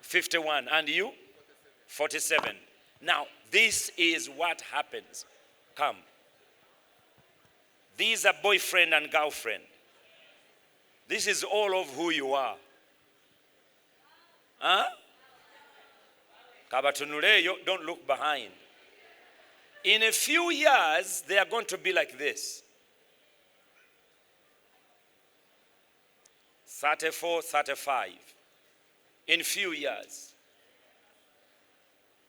51. And you? 47. Now, this is what happens. Come. These are boyfriend and girlfriend. This is all of who you are. Huh? Kabatunuleyo, don't look behind. In a few years, they are going to be like this. 34, 35. in few years.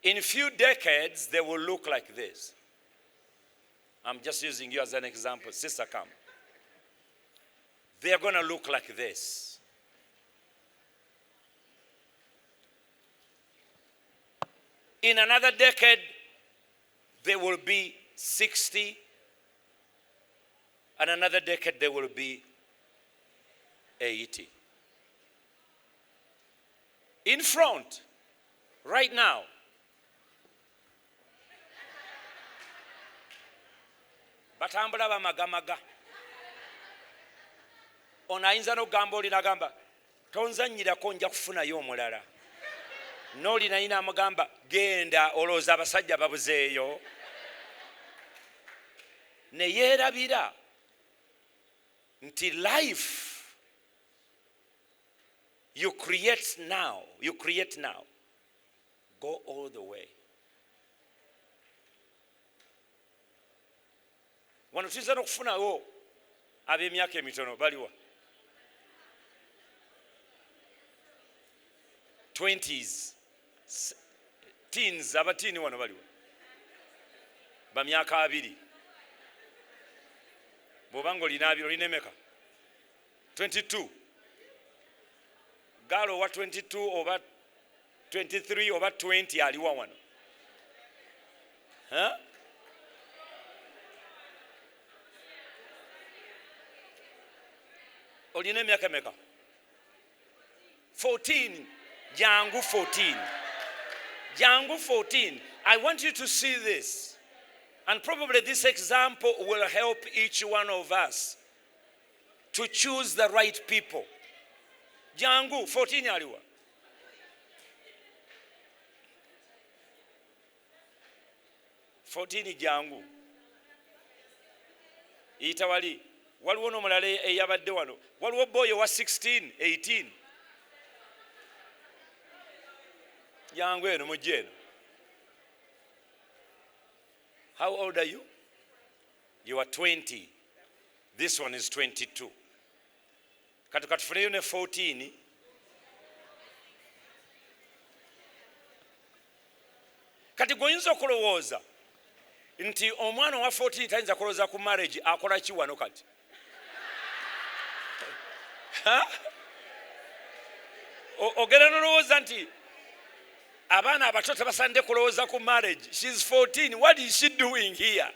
In few decades, they will look like this. I'm just using you as an example. Sister, come. They are going to look like this. In another decade, they will be 60. And another decade, they will be 80. In front, right now, batambula bamagamaga. Ono ayinza n'okugamba oli n'agamba tonzannyirako nja kufunayo omulala. N'oli naye n'amugamba genda olowooza abasajja babuzeeyo. Ne yeerabira nti life you create now. Go all the way. Wano tuyinza n'okufunawo ab'emyaka emitono baliwa. 20s, teens, abatiini wano baliwa. Bamyaka 2. Bw'obanga olina abiri olina emeka? 22. Gaalo owa 22 oba 23 oba 20 aliwa wano. Huh? Olina emyaka emeka? 14. Jangu 14. Jangu 14. I want you to see this. And probably this example will help each one of us to choose the right people. Jangu 14 aliwa. Jangu. Itawali. Waliwo n'omulala eyabadde wano. Waliwo boy wa 16, 18. Jangu eno mujje eno. How old are you? You are 20. This one is 22. Katufuneyo ne 14. Kati goyinza okulowooza nti omwana wa 14 tayinza kulowooza ku marriage akola ki wano kati? Ogenda n'olowooza nti abaana abato tebasande kulowooza ku marriage. She's 14. What is she doing here?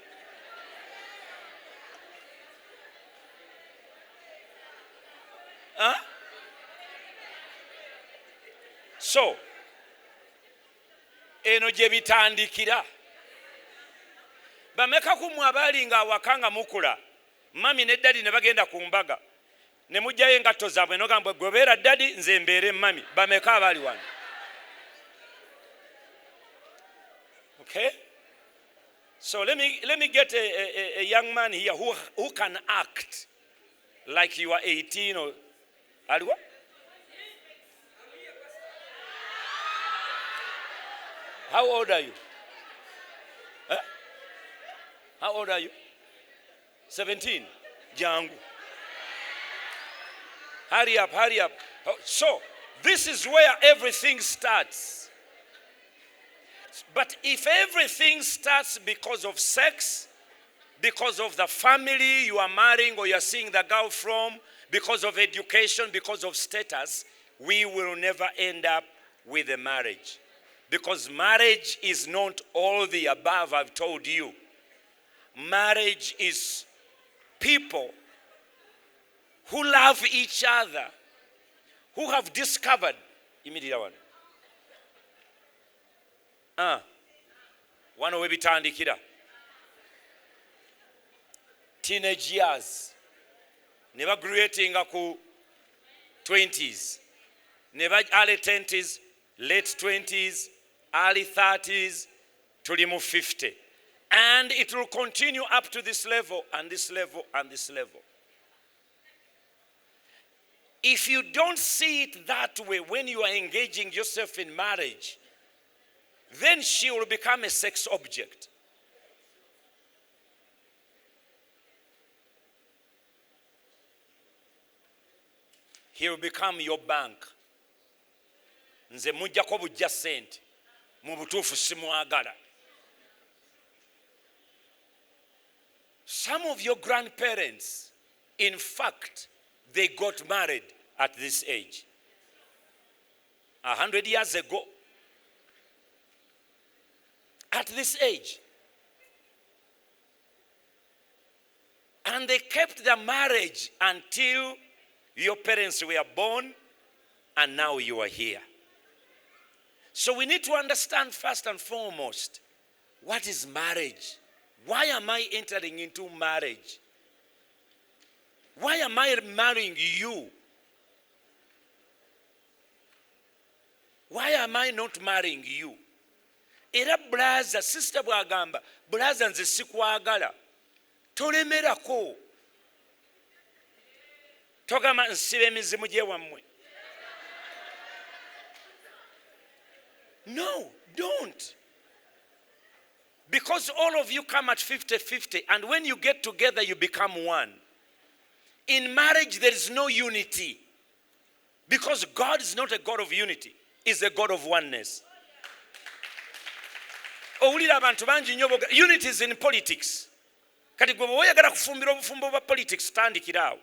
Huh? So, eno gye bitandikira. Bameka ku mmwe abaali nga awaka nga mukula, mami ne daddy ne bagenda ku mbaga, ne mujjayo engatto zaabwe n'ogamba gobeera daddy nze mbeere mami. Bameka abaali wano? Okay? So let me get a young man here who can act like you are 18 or aliwa? How old are you? Huh? How old are you? 17. Jangu. Hurry up. So, this is where everything starts. But if everything starts because of sex, because of the family you are marrying or you are seeing the girl from, because of education, because of status, we will never end up with a marriage. Because marriage is not all the above I've told you. Marriage is people who love each other, who have discovered immediately one we bitandikira. Teenage years. Never graduating ku 20s. Never early 20s, late 20s, early 30s, tuli mu 50. And it will continue up to this level and this level and this level. If you don't see it that way when you are engaging yourself in marriage, then she will become a sex object. He will become your bank. nze mujjako bujja ssente mu butuufu simwagala. Some of your grandparents, in fact, they got married at this age. 100 years ago. At this age. And they kept the marriage until your parents were born and now you are here. So we need to understand first and foremost, what is marriage? Why am I entering into marriage? Why am I marrying you? Why am I not marrying you? Era brother, sister bwagamba, brother nze sikwagala. Tolemerako. Togama nsibe emizimu gye wammwe. No, don't. Because all of you come at 50-50, and when you get together, you become one. In marriage, there is no unity. Because God is not a God of unity. He's a God of oneness. Unity is in politics. Kati gwe oyagala kufumbira obufumbo bwa politics tandikira awo.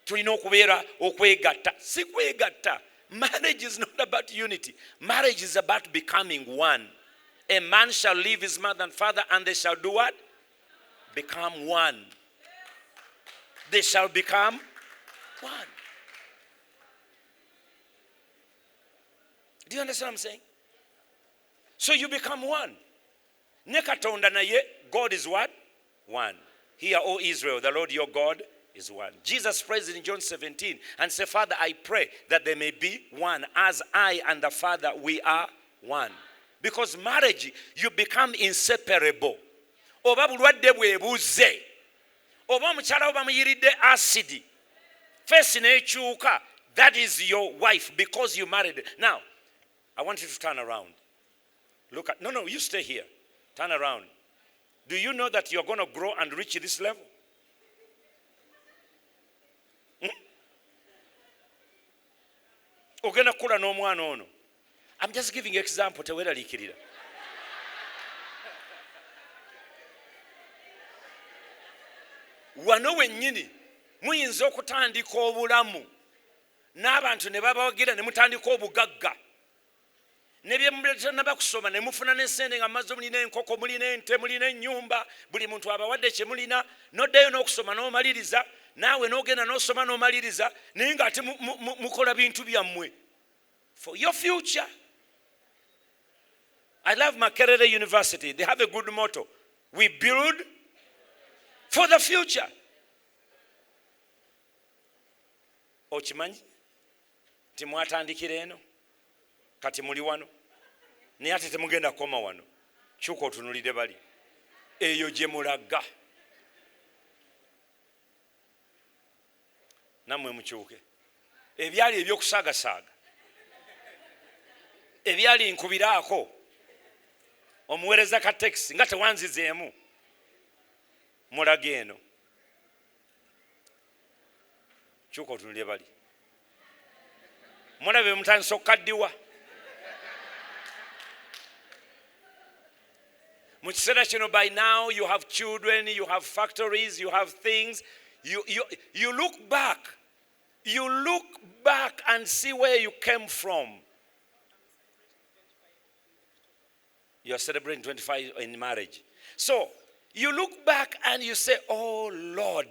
Tulina okubeera okwegatta. Si kwegatta. Marriage is not about unity. Marriage is about becoming one. A man shall leave his mother and father, and they shall do what? Become one. They shall become one. Do you understand what I'm saying? So you become one. Nekatonda naye, God is what? One. Hear, O Israel, the Lord your God is one. Jesus prays in John 17 and said, Father, I pray that they may be one, as I and the Father, we are one. Because marriage, you become inseparable. Oba bulwadde bwebuze. Oba omukyala oba muyiridde acid. Face nekyuka. That is your wife because you married. Now, I want you to turn around. Look at, no, you stay here. Turn around. Do you know that you're going to grow and reach this level? Ogenda kula n'omwana ono. I'm just giving you an example. Teweraliikirira. Wano wennyini muyinza okutandika obulamu n'abantu ne babawagira ne mutandika obugagga. Ne bye mulina kusoma ne mufuna n'essente nga mazzo mulina enkoko mulina ente mulina ennyumba buli muntu abawadde kye mulina n'oddayo n'okusoma n'omaliriza naawe n'ogenda n'osoma n'omaliriza naye ng'ate mukola bintu byammwe for your future. I love Makerere University. They have a good motto. We build for the future. Okimanyi timwatandikira eno kati muli wano naye ate temugenda kukoma wano kyuka otunulire bali eyo gye mulaga nammwe mukyuke ebyali ebyokusaagasaaga ebyali nkubiraako omuweereza ka taxi nga tewanzizeemu mulaga eno kyuka otunulire bali mulabe mutandisa okukaddiwa mu kiseera kino by now you have children, you have factories, you have things. You look back and see where you came from. You are celebrating 25 in marriage. So you look back and you say, oh Lord,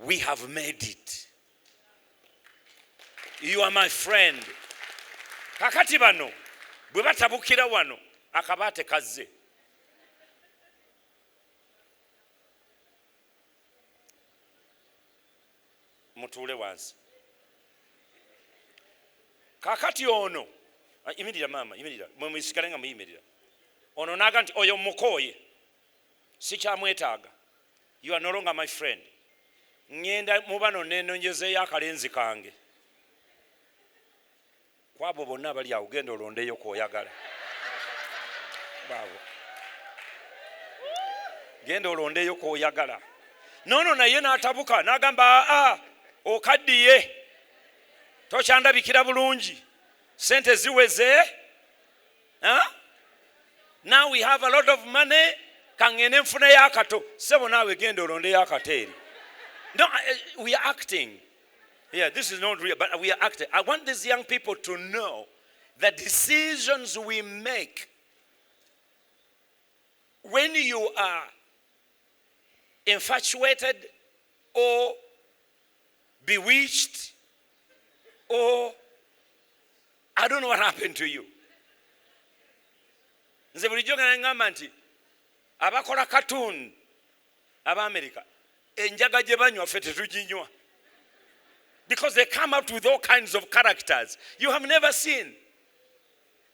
we have made it. You are my friend. Kakati bano bwe batabukira wano akabaate kazze. Mutuule wansi. Kakati ono imirira mama imirira mwisikale nga muyimirira ono naga nti oyo mukoye sikyamwetaaga. You are no longer my friend. Ngenda mubano nenonyezeeyo akalenzi kange kwabo bonna bali awo genda olondeyo k'oyagala baabo genda olondeyo k'oyagala nono naye n'atabuka n'agamba okaddiye Tochandabikira bulungi. Sente ziweze. Huh? Now we have a lot of money. Kangene mfune yakato. Sebo nawe gendo olonde yakateri. No, we are acting. Yeah, this is not real, but we are acting. I want these young people to know the decisions we make when you are infatuated or bewitched or I don't know what happened to you. Nze bulijjo ngamba nti abakola cartoon aba America enjaga gye banywa ffe tetuginywa because they come out with all kinds of characters you have never seen.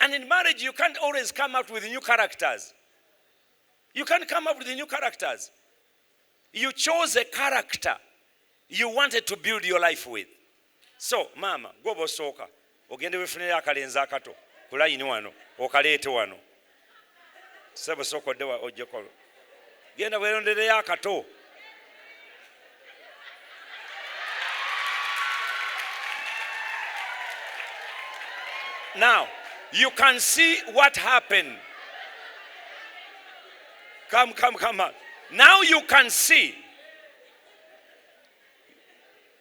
And in marriage you can't always come out with new characters. You can't come up with new characters. You chose a character you wanted to build your life with. So mama go bosooka ogende wefunire akalenzi akato ku layini wano okaleete wano sebo sokodde wa ojjekolo genda weerondereyo akato. Now you can see what happened. Come on. Now you can see.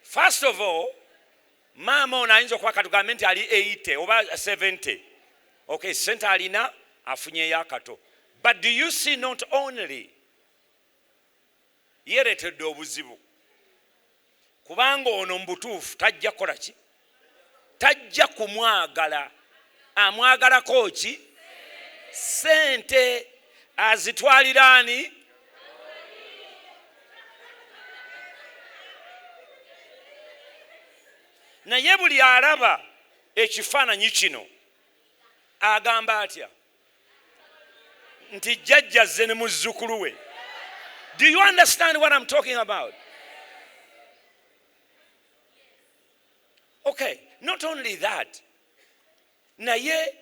First of all, mama onayinza okuba katugambe nti ali 80 oba 70. Okay, sente alina afunyeyo akato. But do you see not only yeretedde obuzibu kubanga ono mbutuufu tajja kukola ki? Tajja kumwagala. Amwagalako ki? Sente azitwalira ani? Naye buli alaba ekifaananyi kino agamba atya nti jjajja zze ne muzzukulu we. Do you understand what I'm talking about? Okay, not only that, naye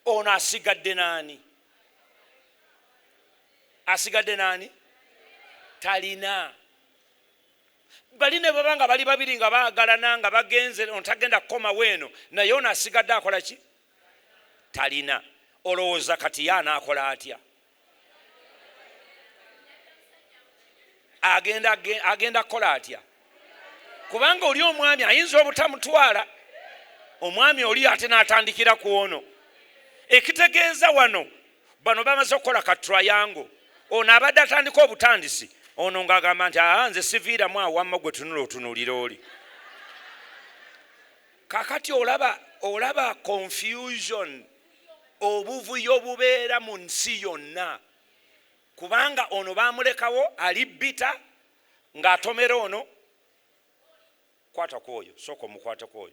ono asigadde nani? Asigadde nani? Talina. Bali ne babanga bali babiri nga baagalana nga bagenze ontagenda kukoma weeno naye ono asigadde akola ki? Talina. Olowooza kati ye anaakola atya? Agenda kukola atya? Kubanga oli omwami ayinza obutamutwala. Omwami oli ate n'atandikira ku ono. Ekitegeeza wano bano bamaze okukola ka triangle. Ono abadde atandika obutandisi. Ono ng'agamba nti nze siviiramu awo wamma gwe tunula otunuulira oli. Kakati olaba confusion obuvuyo obubeera mu nsi yonna. Kubanga ono baamulekawo ali bita ng'atomera ono. Kwata kwoyo, soko mukwata kwoyo.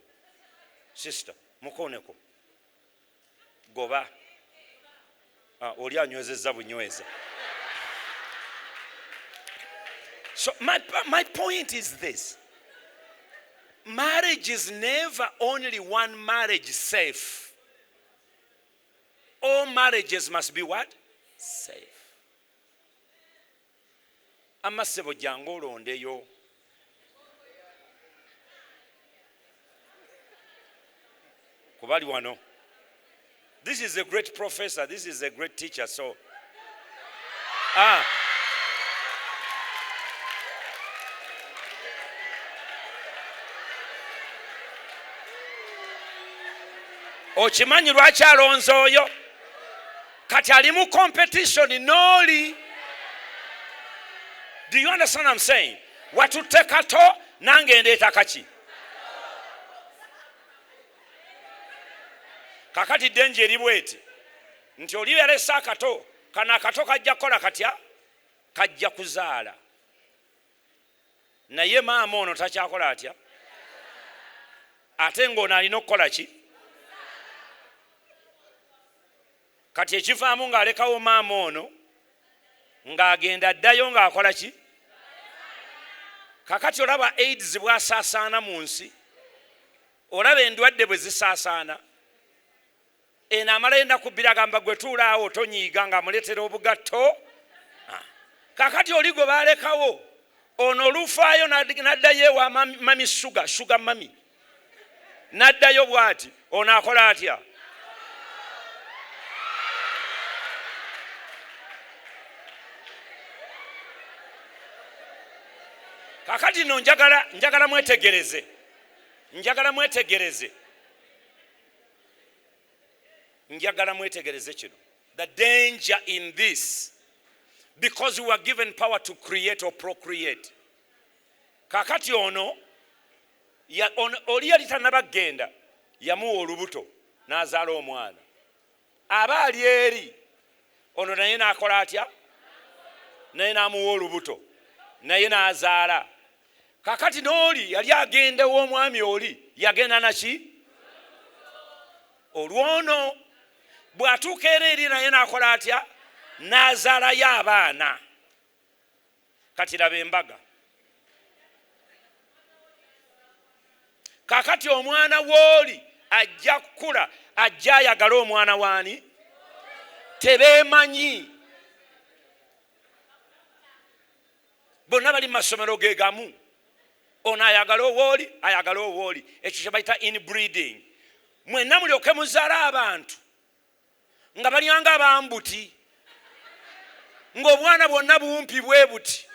Sister, mukoneko. Goba. Oli anywezezza bunyweza. So my point is this. Marriage is never only one marriage safe. All marriages must be what? Safe. Amasebo jangu olondeyo. Kubali wano. This is a great professor. This is a great teacher. So, okimanyi lwaki alonze oyo? Kati ali mu competition n'oli. Do you understand what I'm saying? Watutte kato nange ndeeta kaki? Kakati denje eri bweti nti oli yalesa akato kana akato kajja kukola katya? Kajja kuzaala. Naye maama ono takyakola atya? Ate ng'ono alina okukola ki? Kati ekivaamu ng'alekawo maama ono ng'agenda addayo ng'akola ki? Kakati olaba AIDS bw'asaasaana mu nsi, olaba endwadde bwe zisaasaana. Eno amala yenda kubbira agamba gwe tuulaawo tonyiiga ng'amuleetera obugatto. Kakati oli gwe baalekawo ono olufaayo n'addayo ewa mami suga mami n'addayo bw'ati onaakola atya? Kakati no njagala mwetegereze. Njagala mwetegereze kino. The danger in this, because we are given power to create or procreate. Kakati ono oli yali tannabagenda yamuwa olubuto n'azaala omwana. Aba ali eri ono naye n'akola atya? Naye n'amuwa olubuto naye n'azaala. Kakati n'oli yali agenda w'omwami oli yagenda naki? Olwono bw'atuuka era eri naye n'akola atya? N'azaalayo abaana. Kati laba embaga. Kakati omwana w'oli ajja kukula ajja ayagala omwana waani? Tebeemanyi. Bonna bali mu masomero ge gamu. Ono ayagala owooli, ayagala owooli. Ekyo kye bayita inbreeding. Mwenna mulyoke muzaala abantu nga balyanga abambuti, ng'obwana bwonna bumpi bwe buti,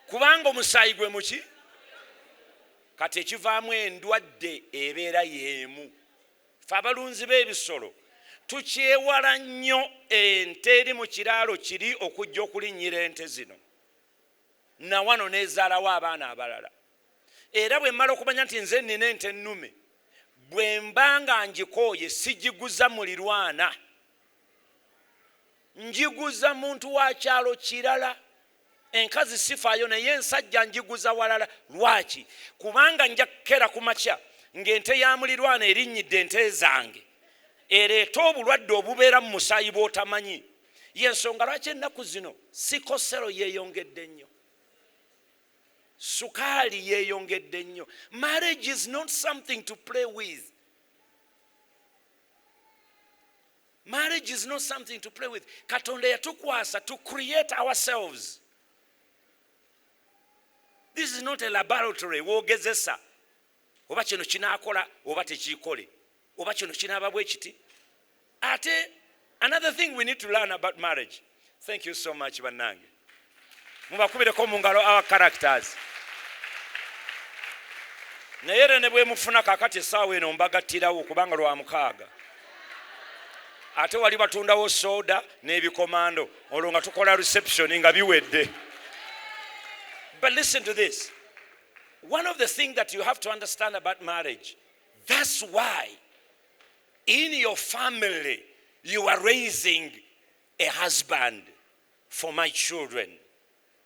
kubanga omusaayi gwe muki? Kati ekivaamu endwadde ebeera y'emu. Ffe abalunzi b'ebisolo tukyewala nnyo ente eri mu kiraalo kiri okujja okulinnyira ente zino. Na wano n'ezaalawo abaana abalala. Era bwe mmala okumanya nti nze nnina ente ennume, bwe mba nga ngikooye sigiguza mulirwana, njiguza muntu wa kyalo kirala. Enkazi sifaayo naye ensajja njiguza walala. Lwaki? Kubanga nja kukera ku makya ng'ente ya mulirwana erinnyidde ente zange, ereeta obulwadde obubeera mu musaayi bw'otamanyi. Y'ensonga lwaki ennaku zino sikosero yeeyongedde nnyo, sukaali yeeyongedde nnyo. Marriage is not something to play with. Marriage is not something to play with. Katonda yatukwasa to create ourselves. This is not a laboratory woogezesa oba kino kinaakola oba tekiikole oba kino kinaaba bwe kiti. Ate another thing we need to learn about marriage. Thank you so much bannange. Mubakubireko mu ngalo our characters. Naye era ne bwe mufuna kakati essaawa eno mbagattirawo kubanga lwa mukaaga. Ate wali batundawo soda n'ebikomando olwo nga tukola reception nga biwedde. But listen to this. One of the things that you have to understand about marriage, that's why in your family you are raising a husband for my children.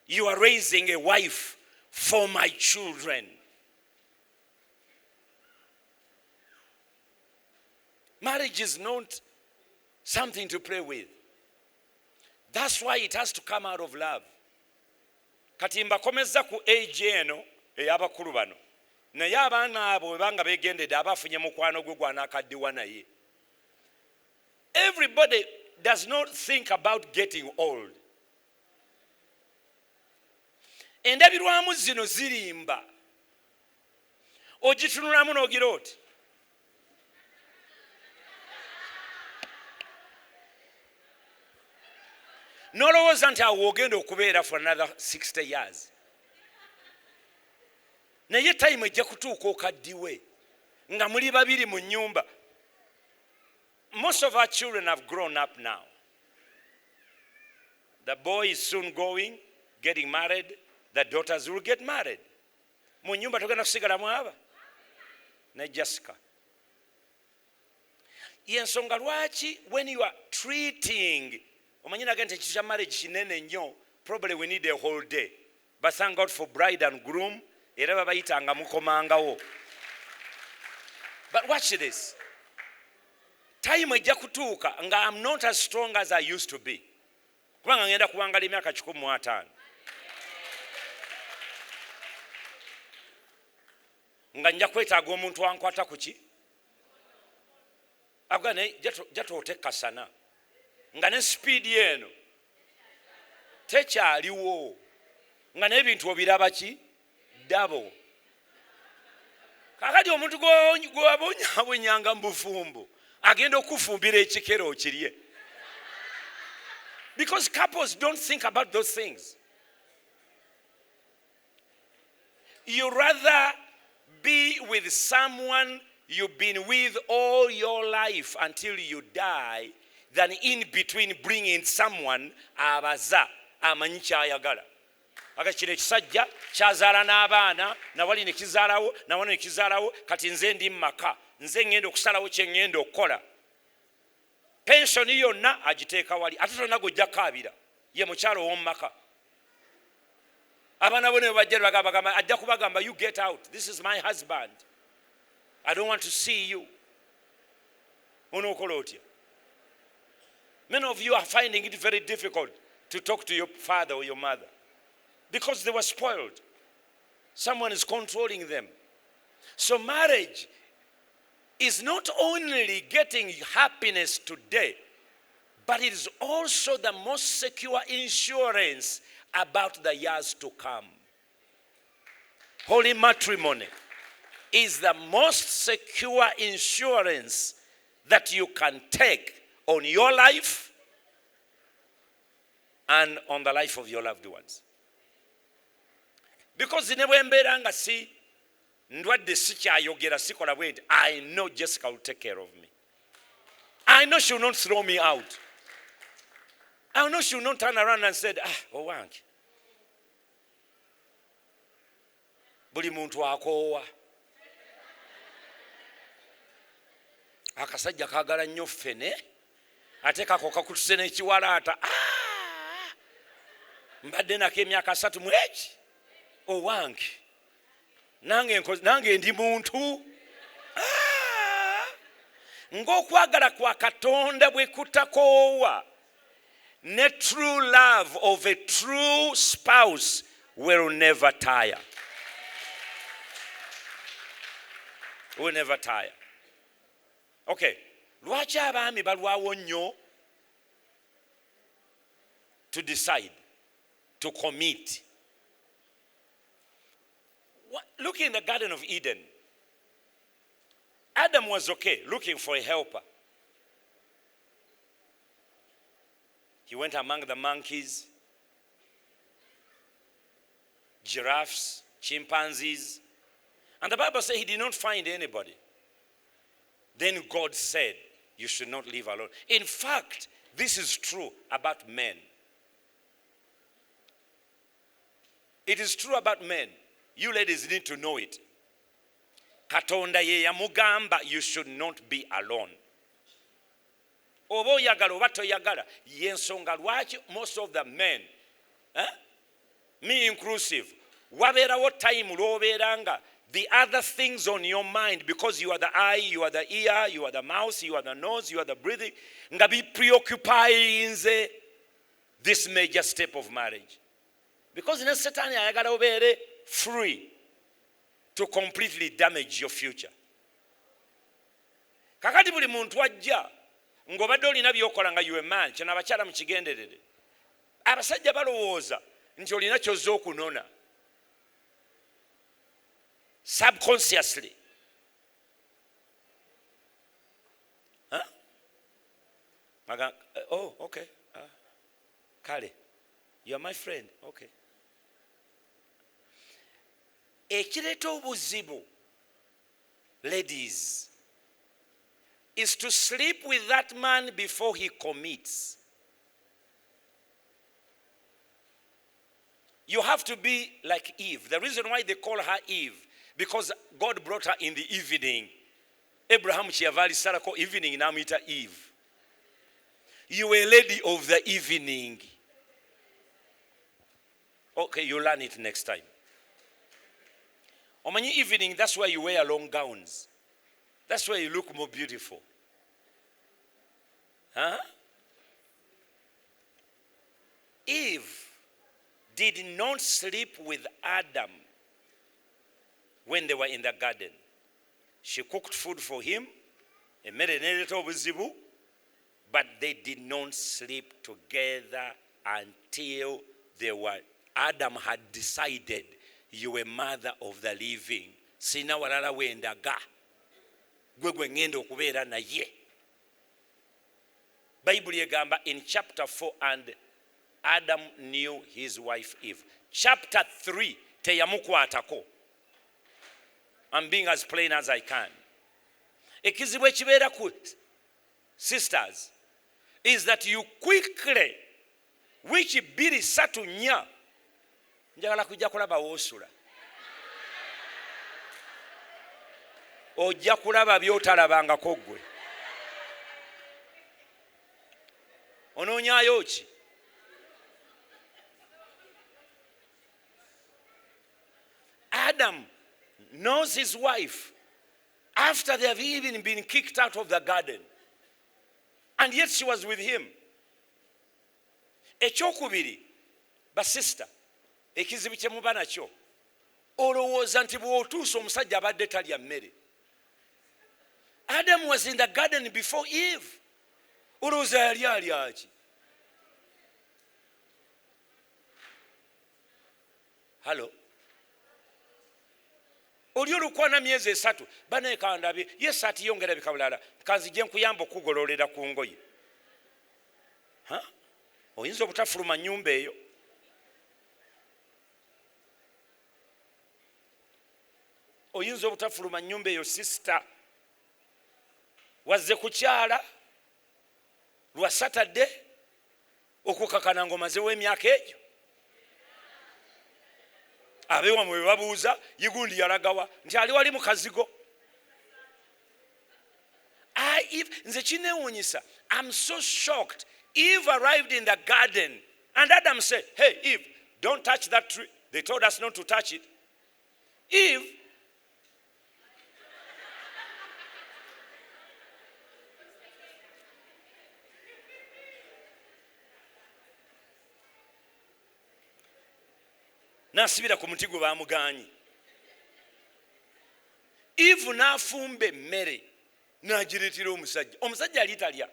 You are raising a wife for my children. Marriage is not something to play with. That's why it has to come out of love. Kati mbakomeza ku age eno ey'abakulu bano, naye abaana abo bwe banga beegendedde abafunye mukwano gwe gw'anaakaddiwa naye. Everybody does not think about getting old. Endabirwamu zino zirimba. Ogitunulamu n'ogira oti n'olowooza nti awo ogenda okubeera for another 60 years. Naye time ejja kutuuka okaddiwe nga muli babiri mu nnyumba. Most of our children have grown up now. The boy is soon going, getting married. The daughters will get married. Mu nnyumba togenda kusigalamu aba ne Jessica. Y'ensonga lwaki when you are treating omanyina again ekintu kya marriage kinene nnyo, probably we need a whole day. But thank God for bride and groom. Era babayitanga mukomangawo. But watch this. Time ejja kutuuka nga I'm not as strong as I used to be. Kubanga ngenda kuwangala emyaka 15. Nga nja kwetaaga omuntu ankwata ku ki? Agane jatootekka sana. Nga ne speed yeno tekyaliwo. Nga n'ebintu obiraba ki? Double. kakati omuntu gw'abonyabonyanga mu bufumbo agenda okufumbira ekikero okirye. Because couples don't think about those things. You rather be with someone you've been with all your life until you die than in between bringing someone abaza amanyi kyayagala. Aka kino ekisajja kyazaala n'abaana nawali ne kizaalawo nawano ne kizaalawo kati nze ndi mu maka nze ngenda okusalawo kye ngenda okukola. Pensioni yonna agiteeka wali ate tonna gojja kaabira ye mukyalo ow'omu maka. Abaana bo ne bajja bagamba ajja kubagamba you get out, this is my husband, I don't want to see you. Onookola otya? Many of you are finding it very difficult to talk to your father or your mother because they were spoiled. Someone is controlling them. So marriage is not only getting happiness today, but it is also the most secure insurance about the years to come. Holy matrimony is the most secure insurance that you can take on your life and on the life of your loved ones. Because in embeera nga si ndwadde sikyayogera sikola bwenti, I know Jessica will take care of me. I know she will not throw me out. I know she will not turn around and say, owange buli muntu akoowa. Akasajja kaagala nnyo ffene ate kako kakutuse n'ekiwalaata. Mbadde nako emyaka 3 mu eki. Owange nange ndi muntu. Ng'okwagala kwa Katonda bwe kutakoowa, ne true love of a true spouse will never tire. Will never tire. Okay, lwaki abaami balwawo nnyo to decide, to commit? Look in the Garden of Eden. Adam was okay, looking for a helper. He went among the monkeys, giraffes, chimpanzees, and the Bible says he did not find anybody. Then God said, you should not live alone. In fact, this is true about men. It is true about men. You ladies need to know it. Katonda ye yamugamba you should not be alone. Oba oyagala oba toyagala, yensonga lwaki most of the men, me inclusive, wabeerawo time lw'obeeranga the other things on your mind, because you are the eye, you are the ear, you are the mouth, you are the nose, you are the breathing, nga be preoccupying this major step of marriage. Because ne Satan ayagala obeere free to completely damage your future. Kakati buli muntu ajja ng'obadde olina by'okola nga you a man, kino abakyala mukigenderere. Abasajja balowooza nti olina ky'ozza okunona. Subconsciously. Oh, okay. Kale, you are my friend. Okay. Ekireeta obuzibu, ladies, is to sleep with that man before he commits. You have to be like Eve. The reason why they call her Eve, because God brought her in the evening. Abraham Chiavali Sarako evening namita Eve. You were a lady of the evening. Okay, you learn it next time. On many evening, that's why you wear long gowns. That's why you look more beautiful. Eve did not sleep with Adam when they were in the garden. She cooked food for him, but they did not sleep together until Adam had decided you were mother of the living. sina walala wendaga gwe ngenda okubeera naye. Bible egamba in chapter 4 and Adam knew his wife Eve. Chapter 3 teyamukwatako. I'm being as plain as I can. Ekizibu ekibeera ku sisters is that you quickly which biri satu nya njagala kujja kulaba woosula. Ojja kulaba byotalabangako gwe. Onoonyaayo ki? Adam knows his wife after they have even been kicked out of the garden, and yet she was with him. Ekyokubiri, basista, ekizibu kye muba nakyo olowooza nti bw'otuusa omusajja abadde talya mmere. Adam was in the garden before Eve. Olowooza yali alya ki? Hello? Oli olukwana myezi 3 banekandabye ye saati yongera bikabulala kanzije nkuyamba okugololera ku ngoye. Oyinza obutafuluma nnyumba eyo. Oyinza obutafuluma nnyumba eyo sister. Wazze kukyala lwa Saturday okukakana ngomazewo emyaka egyo. Abewa mwe babuuza yigundi yalagawa nti ali wali mu kazigo. Nze kinewuunyisa. I'm so shocked. Eve arrived in the garden and Adam said, hey Eve, don't touch that tree. They told us not to touch it. Eve nasibira ku muti gwe baamugaanyi. Eve n'afumba emmere n'agireetera omusajja. Omusajja yali talya.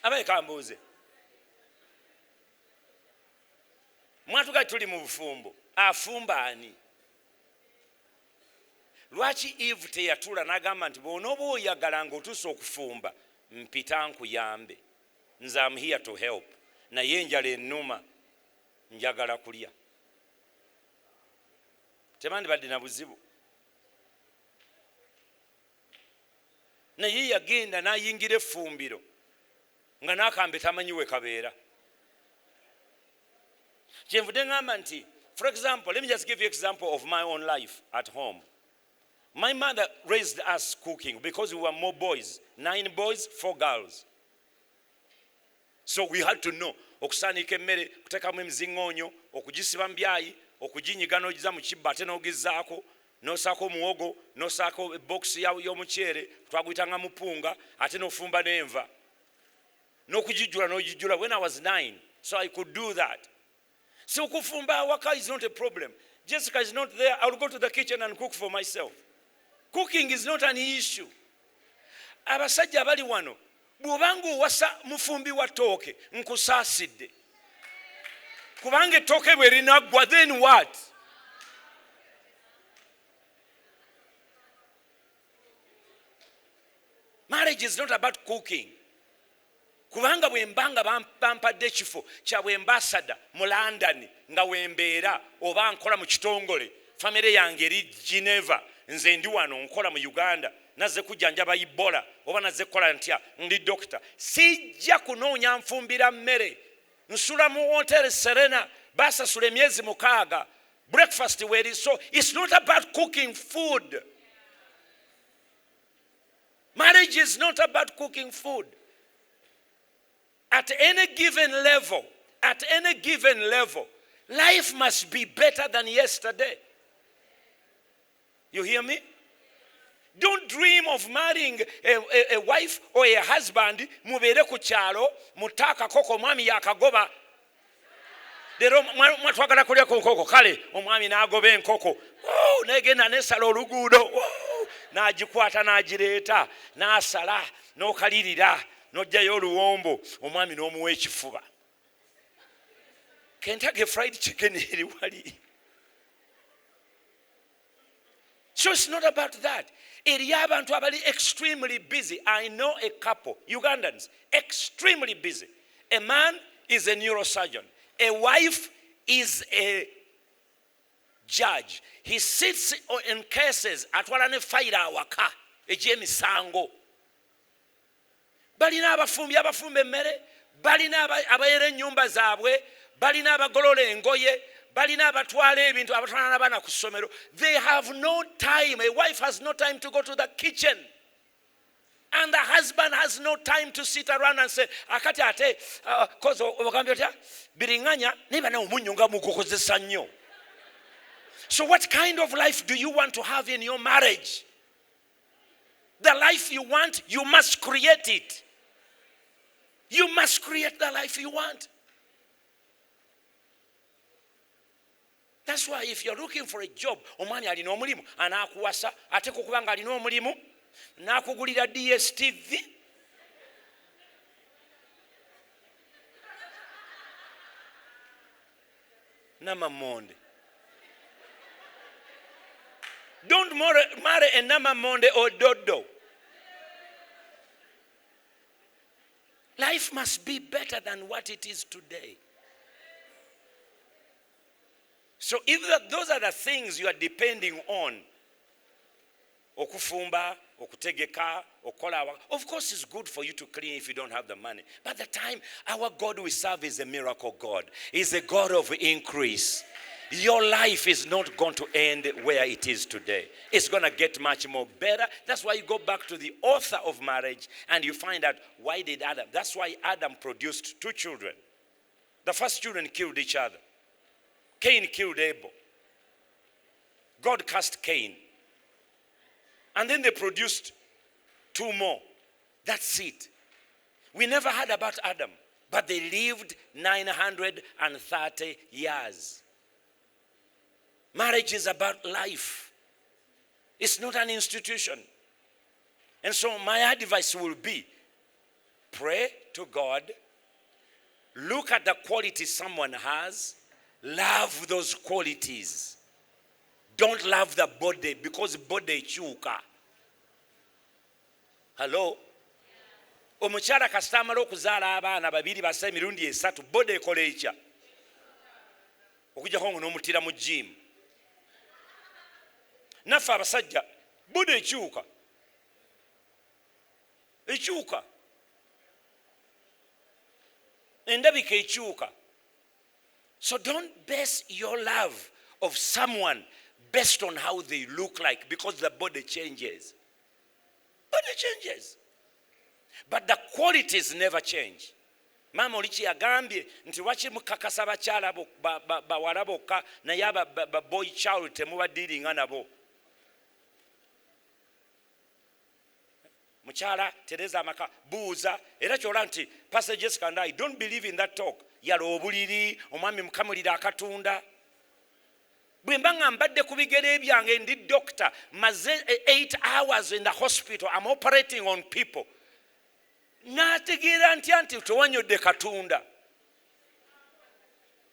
Abaye kambuuze. Mwatuga tuli mu bufumbo. Afumba ani? Lwaki Eve teyatuula n'agamba nti bw'onooba oyagala ng'otuusa okufumba mpita nkuyambe. Nze I'm here to help. Naye enjala ennuma. Njagala kulya. Temandi badde na buzibu. Naye yagenda n'ayingira effumbiro nga n'akambe tamanyi we kabeera. Kyenvudde ngamba nti, for example, let me just give you an example of my own life at home. My mother raised us cooking because we were more boys. 9 boys, 4 girls. So we had to know okusanika emmere, kuteekamu emizingoonyo, okugisiba mbyayi, okuginyiga n'ogiza mu kibba ate n'ogizaako, n'osaako omuwogo, n'osaako ebokisi y'omuceere, twaguyitanga mupunga, ate n'ofumba n'enva. N'okugijjula n'ogijjula when I was 9. So I could do that. So kufumba awaka is not a problem. Jessica is not there. I will go to the kitchen and cook for myself. Cooking is not an issue. Abasajja abali wano, bw'obanga owasa mufumbi wa ttooke nkusaasidde. Kubanga ettooke bwe linaggwa, then what? Marriage is not about cooking. Kubanga bwe mbanga bampadde ekifo kya bwe mbasada mu London nga wembeera oba nkola mu kitongole, famire yange eri Geneva, nze ndi wano nkola mu Uganda, nazze kujjanjaba Ebola oba nazze kukola ntya, ndi doctor, sijja kunoonya nfumbira mmere. Nsula mu hotel Serena, basasula emyezi 6, breakfast weri. So it's not about cooking food. Marriage is not about cooking food. At any given level, life must be better than yesterday. You hear me? Don't dream of marrying a wife or a husband. Mubeere ku kyalo, mutaka koko mwami yakagoba. Lero mwatwagala kulya ku nkoko, kale omwami n'agoba enkoko. Negenda nesala oluguudo. N'agikwata n'agireeta, n'asala, n'okalirira, n'ojjayo oluwombo, omwami n'omuwa ekifuba. Kentucky fried chicken eri wali. So it's not about that. Eriyo abantu abali extremely busy. I know a couple, Ugandans, extremely busy. A man is a neurosurgeon. A wife is a judge. He sits in cases atwala ne file awaka egy'emisango. Balina abafumba emmere, balina abayera ennyumba zaabwe, balina abagolola engoye, balina abatwala ebintu abatwala n'abaana ku ssomero. They have no time. A wife has no time to go to the kitchen. And the husband has no time to sit around and say, akati ate, kozo obagambye otya, biringanya, niba na omunyo nga mugukozesa nnyo. So what kind of life do you want to have in your marriage? The life you want, you must create it. You must create the life you want. That's why if you're looking for a job, omwani alina omulimu, anaakuwasa, ate kukubanga alina omulimu, n'akugulira DSTV. Namamonde. Don't marry a Namamonde or Dodo. Life must be better than what it is today. So if those are the things you are depending on, okufumba, okutegeka, okola, of course it's good for you to clean if you don't have the money. But the time our God we serve is a miracle God. He's a God of increase. Your life is not going to end where it is today. It's going to get much more better. That's why you go back to the author of marriage and you find out why did Adam. That's why Adam produced 2 children. The first children killed each other. Cain killed Abel. God cursed Cain. And then they produced 2 more. That's it. We never heard about Adam, but they lived 930 years. Marriage is about life. It's not an institution. And so my advice will be, pray to God, look at the qualities someone has, love those qualities. Don't love the body because body chuka. Hello? Omukyala kasita amala okuzaala abaana babiri basa emirundi 3 body ekola ekya. Okujjako ngo n'omutira mu gym. Naffe abasajja body ekyuka. Ekyuka. Endabika ekyuka. So don't base your love of someone based on how they look like because the body changes. Body changes. But the qualities never change. Mama olichi yagambye nti wachi mukakasa bakyala bawala bokka naye aba boy child temuba dealinga nabo. Mukyala Teresa amaka buuza era kyola nti Pastor Jessica and I don't believe in that talk. Yalo obuliri omwami mukamulira akatunda. Bwe mbanga mbadde ku bigere byange ndi doctor maze 8 hours in the hospital. I'm operating on people. Nategeera nti towanyodde katunda.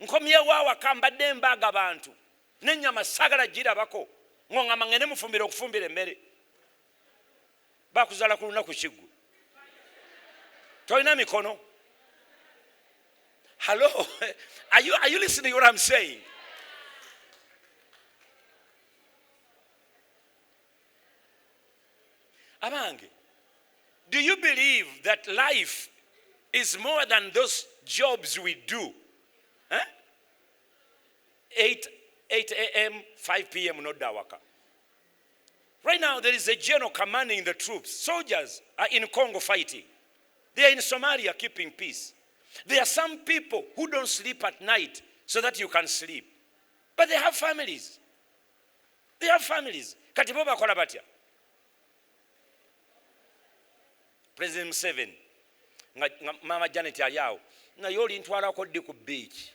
Nkomyewo awaka mbadde mbaga bantu. N'ennyama sagala girabako. Ng'ongamba ngende mufumbire okufumbira emmere. Bakuzala ku lunaku kiggu. Tolina mikono. Hello? Are you listening to what I'm saying? Abange, do you believe that life is more than those jobs we do? Huh? 8 a.m., 5 p.m. no dawaka. Right now there is a general commanding the troops. Soldiers are in Congo fighting. They are in Somalia keeping peace. There are some people who don't sleep at night so that you can sleep. But they have families. They have families. Katibo bakola batya. President Museveni, Mama Janet Ayaw, na yoli ntwala ko di ku beach.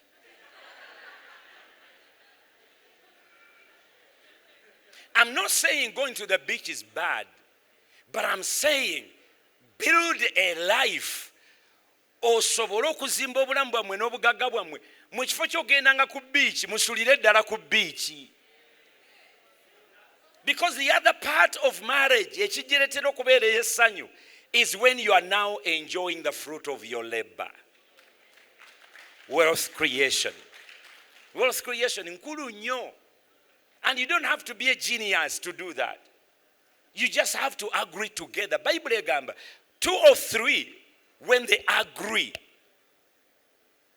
I'm not saying going to the beach is bad, but I'm saying build a life. Osobola okuzimba obulamu bwammwe n'obugagga bwammwe mu kifo ky'ogendanga ku beach musulire ddala ku beach. Because the other part of marriage, ekigiretera okubeera essanyu, is when you are now enjoying the fruit of your labor. Wealth creation. Wealth creation nkulu nnyo. And you don't have to be a genius to do that. You just have to agree together. Bible egamba 2 or 3 when they agree.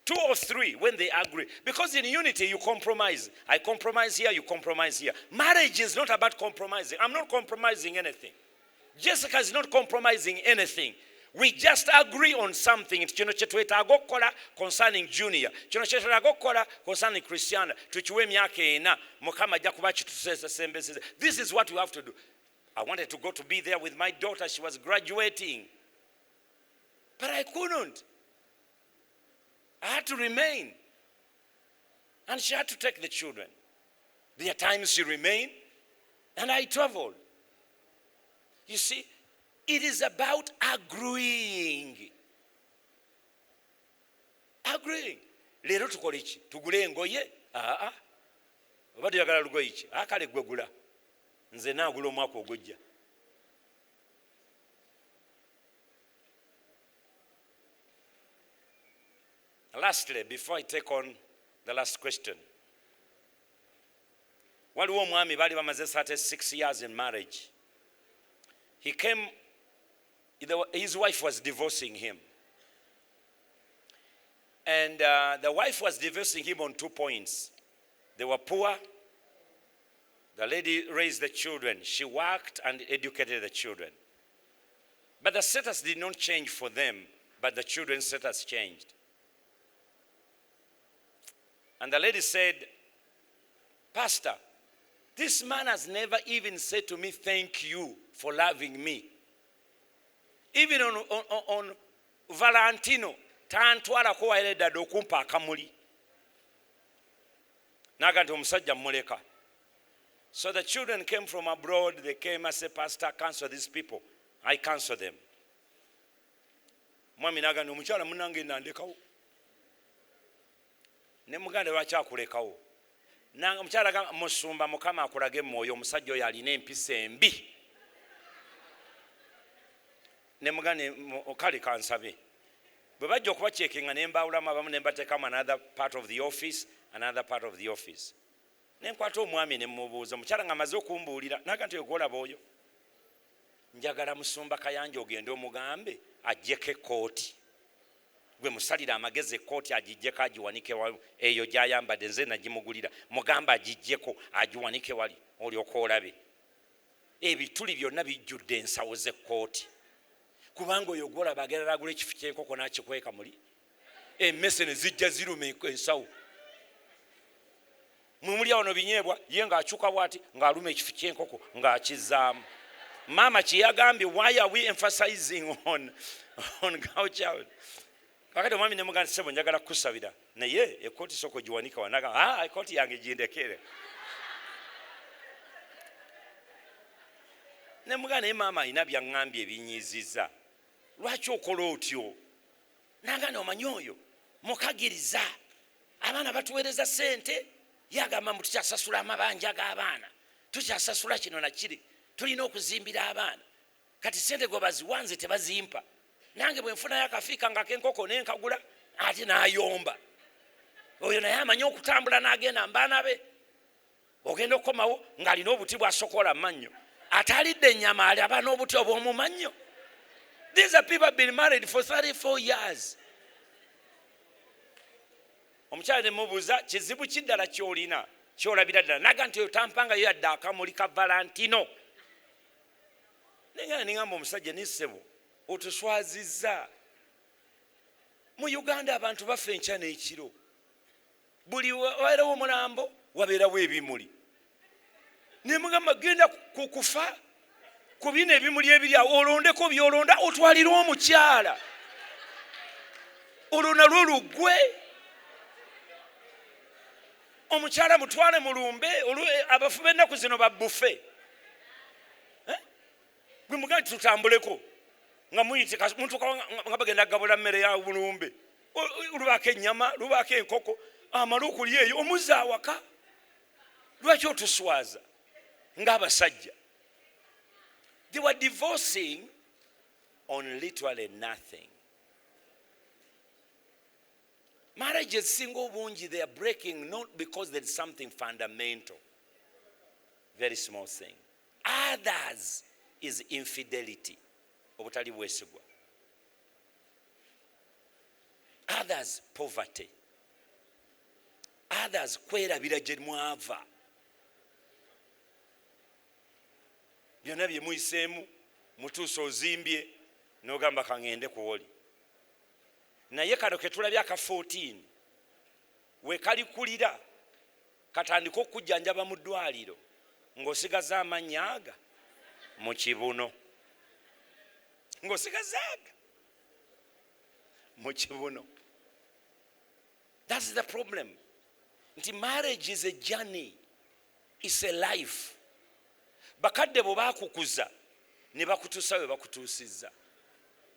2 or 3 when they agree. Because in unity you compromise. I compromise here, you compromise here. Marriage is not about compromising. I'm not compromising anything. Jessica is not compromising anything. We just agree on something. Kino kye twetaaga okukola concerning Junior. Kino kye twetaaga okukola concerning Christiana. Tukiwe emyaka 4. Mukama ajja kuba kitusembeseza. This is what we have to do. I wanted to go to be there with my daughter. She was graduating. But I couldn't. I had to remain. And she had to take the children. There are times she remained and I traveled. You see, it is about agreeing. Agreeing. Leero tukole ki? Tugule engoye? Oba tuyagala lugoye ki? Kale gwe gula. Nze naagula omwaka ogujja. Lastly, before I take on the last question, waliwo omwami baali bamaze 36 years in marriage. He came, his wife was divorcing him. And the wife was divorcing him on 2 points. They were poor. The lady raised the children. She worked and educated the children. But the status did not change for them, but the children's status changed. And the lady said, Pastor, this man has never even said to me, thank you for loving me. Even on Valentino, tantwalako waire dada okumpa akamuli. Naga nti omusajja muleka. So the children came from abroad. They came and said, Pastor, cancel these people. I cancel them. Mwami naga nti omukyala munange nandekawo. Ne mugande lwaki akulekawo. Nanga mukyala ga musumba mukama akulage mwoyo omusajja oyo alina empisa embi. Ne mugande okali kansabe. Bwe bajja okuba checkinga ne mbawulamu abamu ne mbateekamu another part of the office, another part of the office. Ne nkwata omwami ne mubuuza mukyala nga amaze okumbuulira naga nti ogolaba oyo. Njagala musumba Kayanja ogende omugambe ajjeko ekkooti. Gwe musalira amagezi ekkooti agijjeko agiwanike wali eyo gy'ayambadde nze nagimugulira. Mugamba agijjeko agiwanike wali olyoka olabe. Ebituli byonna bijjudde ensawo z'ekkooti. Kubanga oyo gwolaba agenda agula ekifu ky'enkoko n'akikweka muli. Emmese ne zijja ziruma ensawo. Mumuli awo no binyeebwa ye ng'akyuka bw'ati ng'aluma ekifu ky'enkoko ng'akizaamu. Mama kyeyagambye, why are we emphasizing on girl child? Kakati omwami ne muganda sebo njagala kusabira naye ekkooti soko giwanika wanaga ekkooti yange gindekere. Ne muganda naye maama alina byaŋŋambye ebinyiizizza. Lwaki okola otyo? Naganda omanyi oyo mukagiriza abaana batuweereza ssente yagamba mbu tukyasasula amabanja g'abaana, tukyasasula kino na kiri, tulina okuzimbira abaana. Kati ssente gwe baziwanze tebazimpa. Nange bwe nfunayo akafiika nga k'enkoko n'enkagula ate n'ayomba. Oyo naye amanyi okutambula n'agenda mbaana be. Ogenda okukomawo ng'alina obuti bw'asokola mannyo. Atalidde ennyama alaba n'obuti obw'omu mannyo. These are people have been married for 34 years. Omukyala ne mubuuza kizibu kiddala ky'olina ky'olabira ddala. Naga nti oyo tampangayo yadde akamuli ka Valentino. Nengamba omusajja ne ssebo otuswazizza. Mu Uganda abantu bafa enkya n'ekiro. Buli wabeerawo omulambo wabeerawo ebimuli. Ne mugamba genda kukufa ku bino ebimuli ebiri awo olondeko byolonda otwalira omukyala. Olwo nalwo luggwe. Omukyala mutwale mu lumbe abafu b'ennaku zino babbufe. Gwe muganda tutambuleko nga muyite muntu nga bagenda gabula mmere ya bulumbe. Lubaako ennyama, lubaako enkoko, amala okulya eyo omuzza awaka. Lwaki otuswaza? ng'abasajja. They were divorcing on literally nothing. Marriages single bunji, they are breaking not because there is something fundamental. Very small thing. Others is infidelity. Obutali bwesigwa. Others poverty. Others kwerabira gye mwava. Byonna bye muyiseemu mutuusa ozimbye n'ogamba kangende kuwoli. Naye kano ke tulabye aka 14 we kalikulira katandika okujjanjaba mu ddwaliro ng'osigaza amanyaaga mu kibuno. Ng'osigazaaga mu kibuno. That's the problem. Nti marriage is a journey. It's a life. Bakadde bo baakukuza ne bakutuusa we bakutuusizza.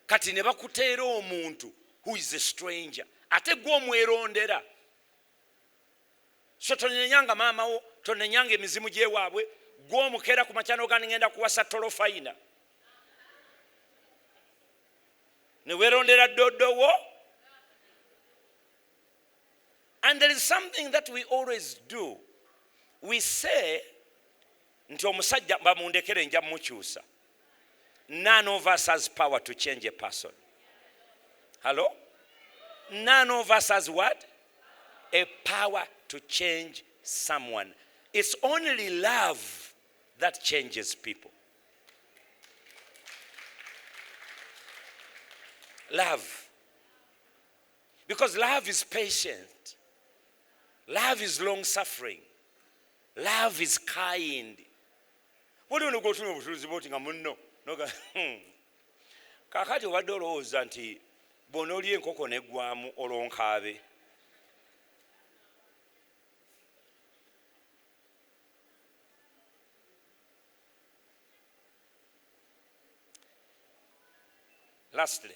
Kati ne bakuteera omuntu who is a stranger. Ate gwe omwerondera. So tonenyanga maama wo, tonenyanga emizimu gy'ewaabwe, gwe omukeera ku makya n'ogamba ngenda kuwasa tolofayina. Ne weerondera ddodo wo. And there is something that we always do. We say, nti omusajja bamundekere nja mukyusa. None of us has power to change a person. Hello? None of us has what? A power to change someone. It's only love that changes people. Love. Because love is patient. Love is long-suffering. Love is kind. What do you go to voting? No. Kakati obadde olowooza nti bw'onoolya enkoko neggwamu olwonkaabe. Lastly,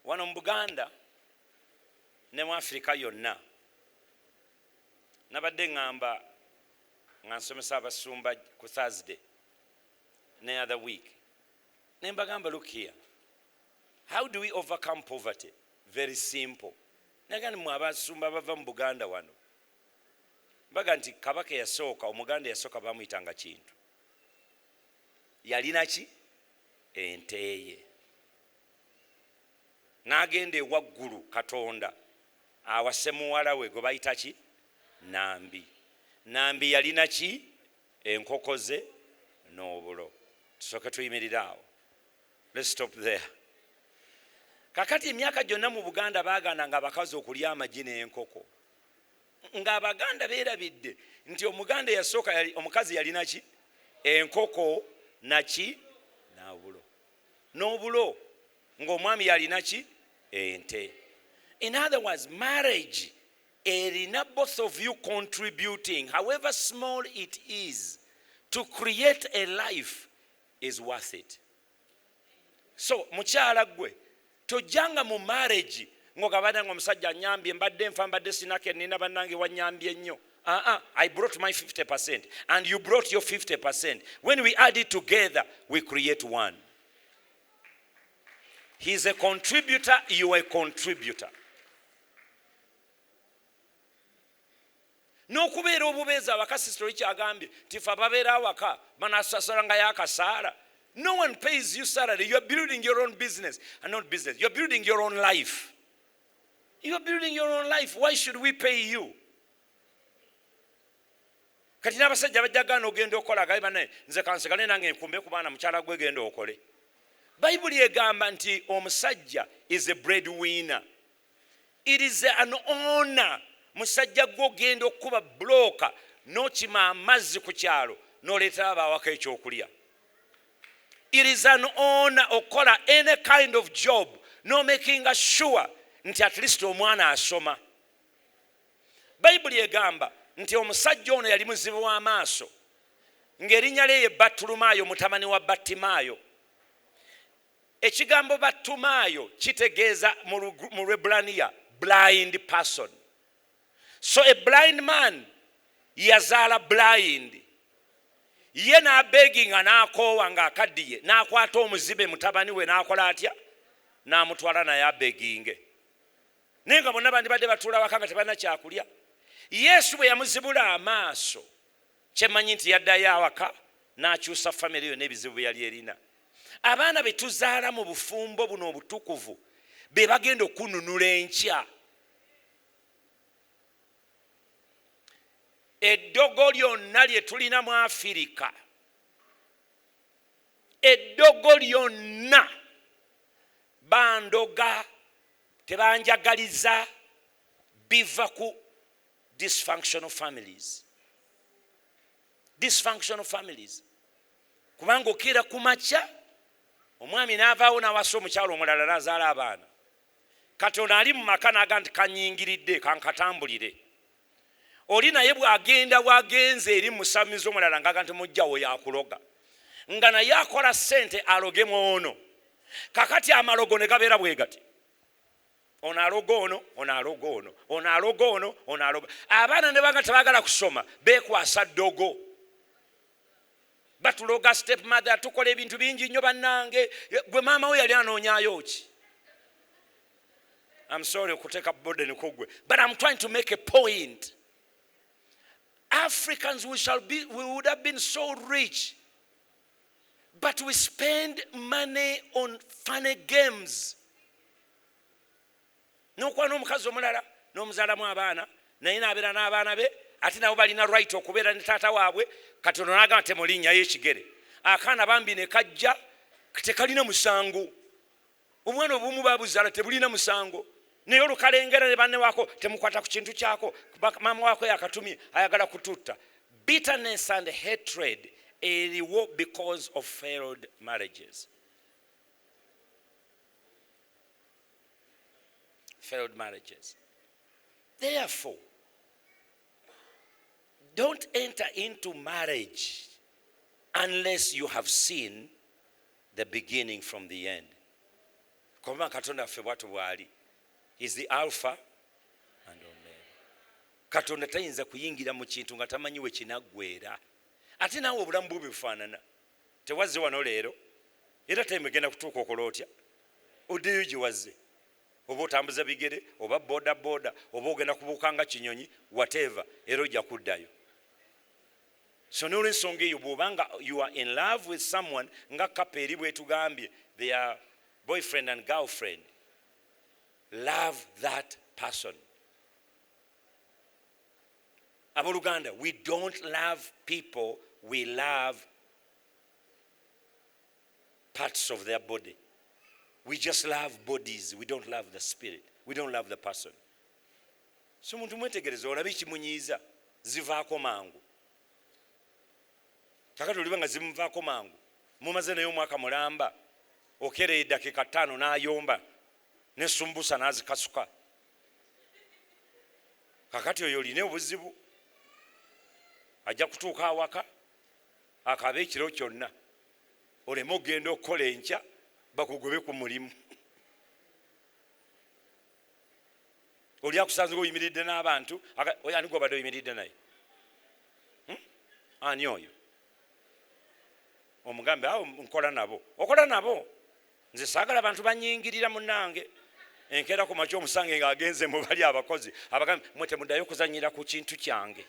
wano mu Buganda ne mu Africa yonna nabadde ngamba nga nsomesa abasumba ku Thursday the other week. Nembagamba, look here. How do we overcome poverty? Very simple. Nagani mu abasumba bava mu Buganda wano. Baga nti Kabaka yasooka, Omuganda yasooka bamuyitanga Kintu. Yalina ki? Ente ye. N'agenda ewaggulu Katonda awase muwala we gwe bayita ki? Nambi. Nambi yalina ki? Enkoko ze n'obulo. Tusooke tuyimirira awo. Let's stop there. Kakati emyaka gyonna mu Buganda baagana nga abakazi okulya amagi n'enkoko. Ng'Abaganda beerabidde nti Omuganda yasooka omukazi yalina ki? Enkoko naki? N'obulo. N'obulo ng'omwami yalina ki? Ente. In other words, marriage erina both of you contributing, however small it is, to create a life is worth it. So mukyala gwe tojjanga mu marriage ng'ogabana ng'omusajja anyambye mbadde nfa mbadde sinake nina bannange wanyambye nnyo. I brought my 50% and you brought your 50%. When we add it together, we create one. He's a contributor, you are a contributor. N'okubeera obubeezi awaka sisitoli kyagambye tifa babeera awaka banasasala y'akasaala. No one pays you salary. You are building your own business. And not business. You are building your own life. You are building your own life. Why should we pay you? Kati n'abasajja bajja gana ogenda okola gaye bane nze kansigale nange enkumbe ku baana mukyala gwe genda okole. Bayibuli egamba nti omusajja is a breadwinner. It is an honor. Musajja gwe ogenda okuba bloka n'okima amazzi ku kyalo n'oleetera abaawaka ekyokulya. It is an honor okola any kind of job no making sure nti at least omwana asoma. Bayibuli egamba nti omusajja ono yali muzibu w'amaaso ng'erinnya lye ye Battulumaayo mutabani wa Battimaayo. Ekigambo Battimaayo kitegeeza mu Lwebbulaniya blind person. So a blind man yazaala blind. ye n'abeginga n'akoowa ng'akaddiye n'akwata omuzibe mutabani we n'akola atya n'amutwala naye abeginge naye nga bonna bandibadde batuula waka nga tebalina kyakulya. Yesu bwe yamuzibula amaaso kyemanyi nti yaddayo awaka n'akyusa famire yo n'ebizibu bye yali erina. Abaana be tuzaala mu bufumbo buno obutukuvu be bagenda okununula enkya. Eddogo lyonna lye tulina mu Afirika, eddogo lyonna bandoga tebanjagaliza biva ku dysfunctional families. Dysfunctional families. Kubanga okira ku makya omwami n'avaawo n'awasa omukyalo omulala n'azaala abaana. Katonda ali mu maka n'aga nti kanyingiridde kankatambulire. Oli naye bw'agenda bw'agenze eri musamizi omulala ng'aga nti mujjawo yakuloga. Nga naye akola ssente alogemu ono. Kakati amalogo ne gabeera bwe gati. Ono aloga ono, ono aloga ono, ono aloga ono, ono aloga. Abaana ne banga tebaagala kusoma beekwasa ddogo. Batuloga step mother tukola ebintu bingi nnyo bannange. Gwe maama we yali anoonyaayo ki? I'm sorry okuteeka burden kugwe, but I'm trying to make a point. Africans we would have been so rich, but we spend money on funny games. N'okuba n'omukazi omulala n'omuzaalamu abaana naye n'abeera n'abaana be ate nabo balina right okubeera ne taata waabwe. Katonda n'agamba temulinnyayo ekigere. Akaana bambi ne kajja tekalina musango. Omwana obumu babuzaala tebulina musango. Naye olukalengera ne banne waako temukwata ku kintu kyako. Maama waako yakatumye ayagala kututta. Bitterness and hatred eriwo because of failed marriages. Failed marriages. Therefore, don't enter into marriage unless you have seen the beginning from the end. Koma Katonda ffe bwatu bwali. Is the Alpha and Omega. Katonda tayinza kuyingira mu kintu nga tamanyi we kinaggweera. Ate naawe obulamu bwo bifaanana. Tewazze wano leero era temegenda kutuuka okola otya. Oddeyo gye wazze. Oba otambuza bigere oba boda boda oba ogenda kubuuka nga kinyonyi whatever era ojja kuddayo. So n'olw'ensonga eyo bw'obanga you are in love with someone nga kapa eri bwetugambye they are boyfriend and girlfriend, love that person. Abooluganda, we don't love people, we love parts of their body. We just love bodies, we don't love the spirit, we don't love the person. So muntu mwetegereza olabe ekimunyiiza zivaako mangu. Kakati oliba nga zimuvaako mangu mumaze naye omwaka mulamba okera eddakiika 5 n'ayomba nesumbusa n'azikasuka. Kakati oyo olina obuzibu ajja kutuuka awaka akabe ekiro kyonna oleme ogenda okukola enkya bakugobe ku mulimu. Oli akusanze oyimiridde n'abantu oyo ani gwobadde oyimiridde naye ani oyo omugambe awo nkola nabo okola nabo. Nze saagala abantu banyingirira munnange enkeera ku makya omusange ng'agenze mu bali abakozi abagambe mwe temuddayo kuzanyira ku kintu kyange.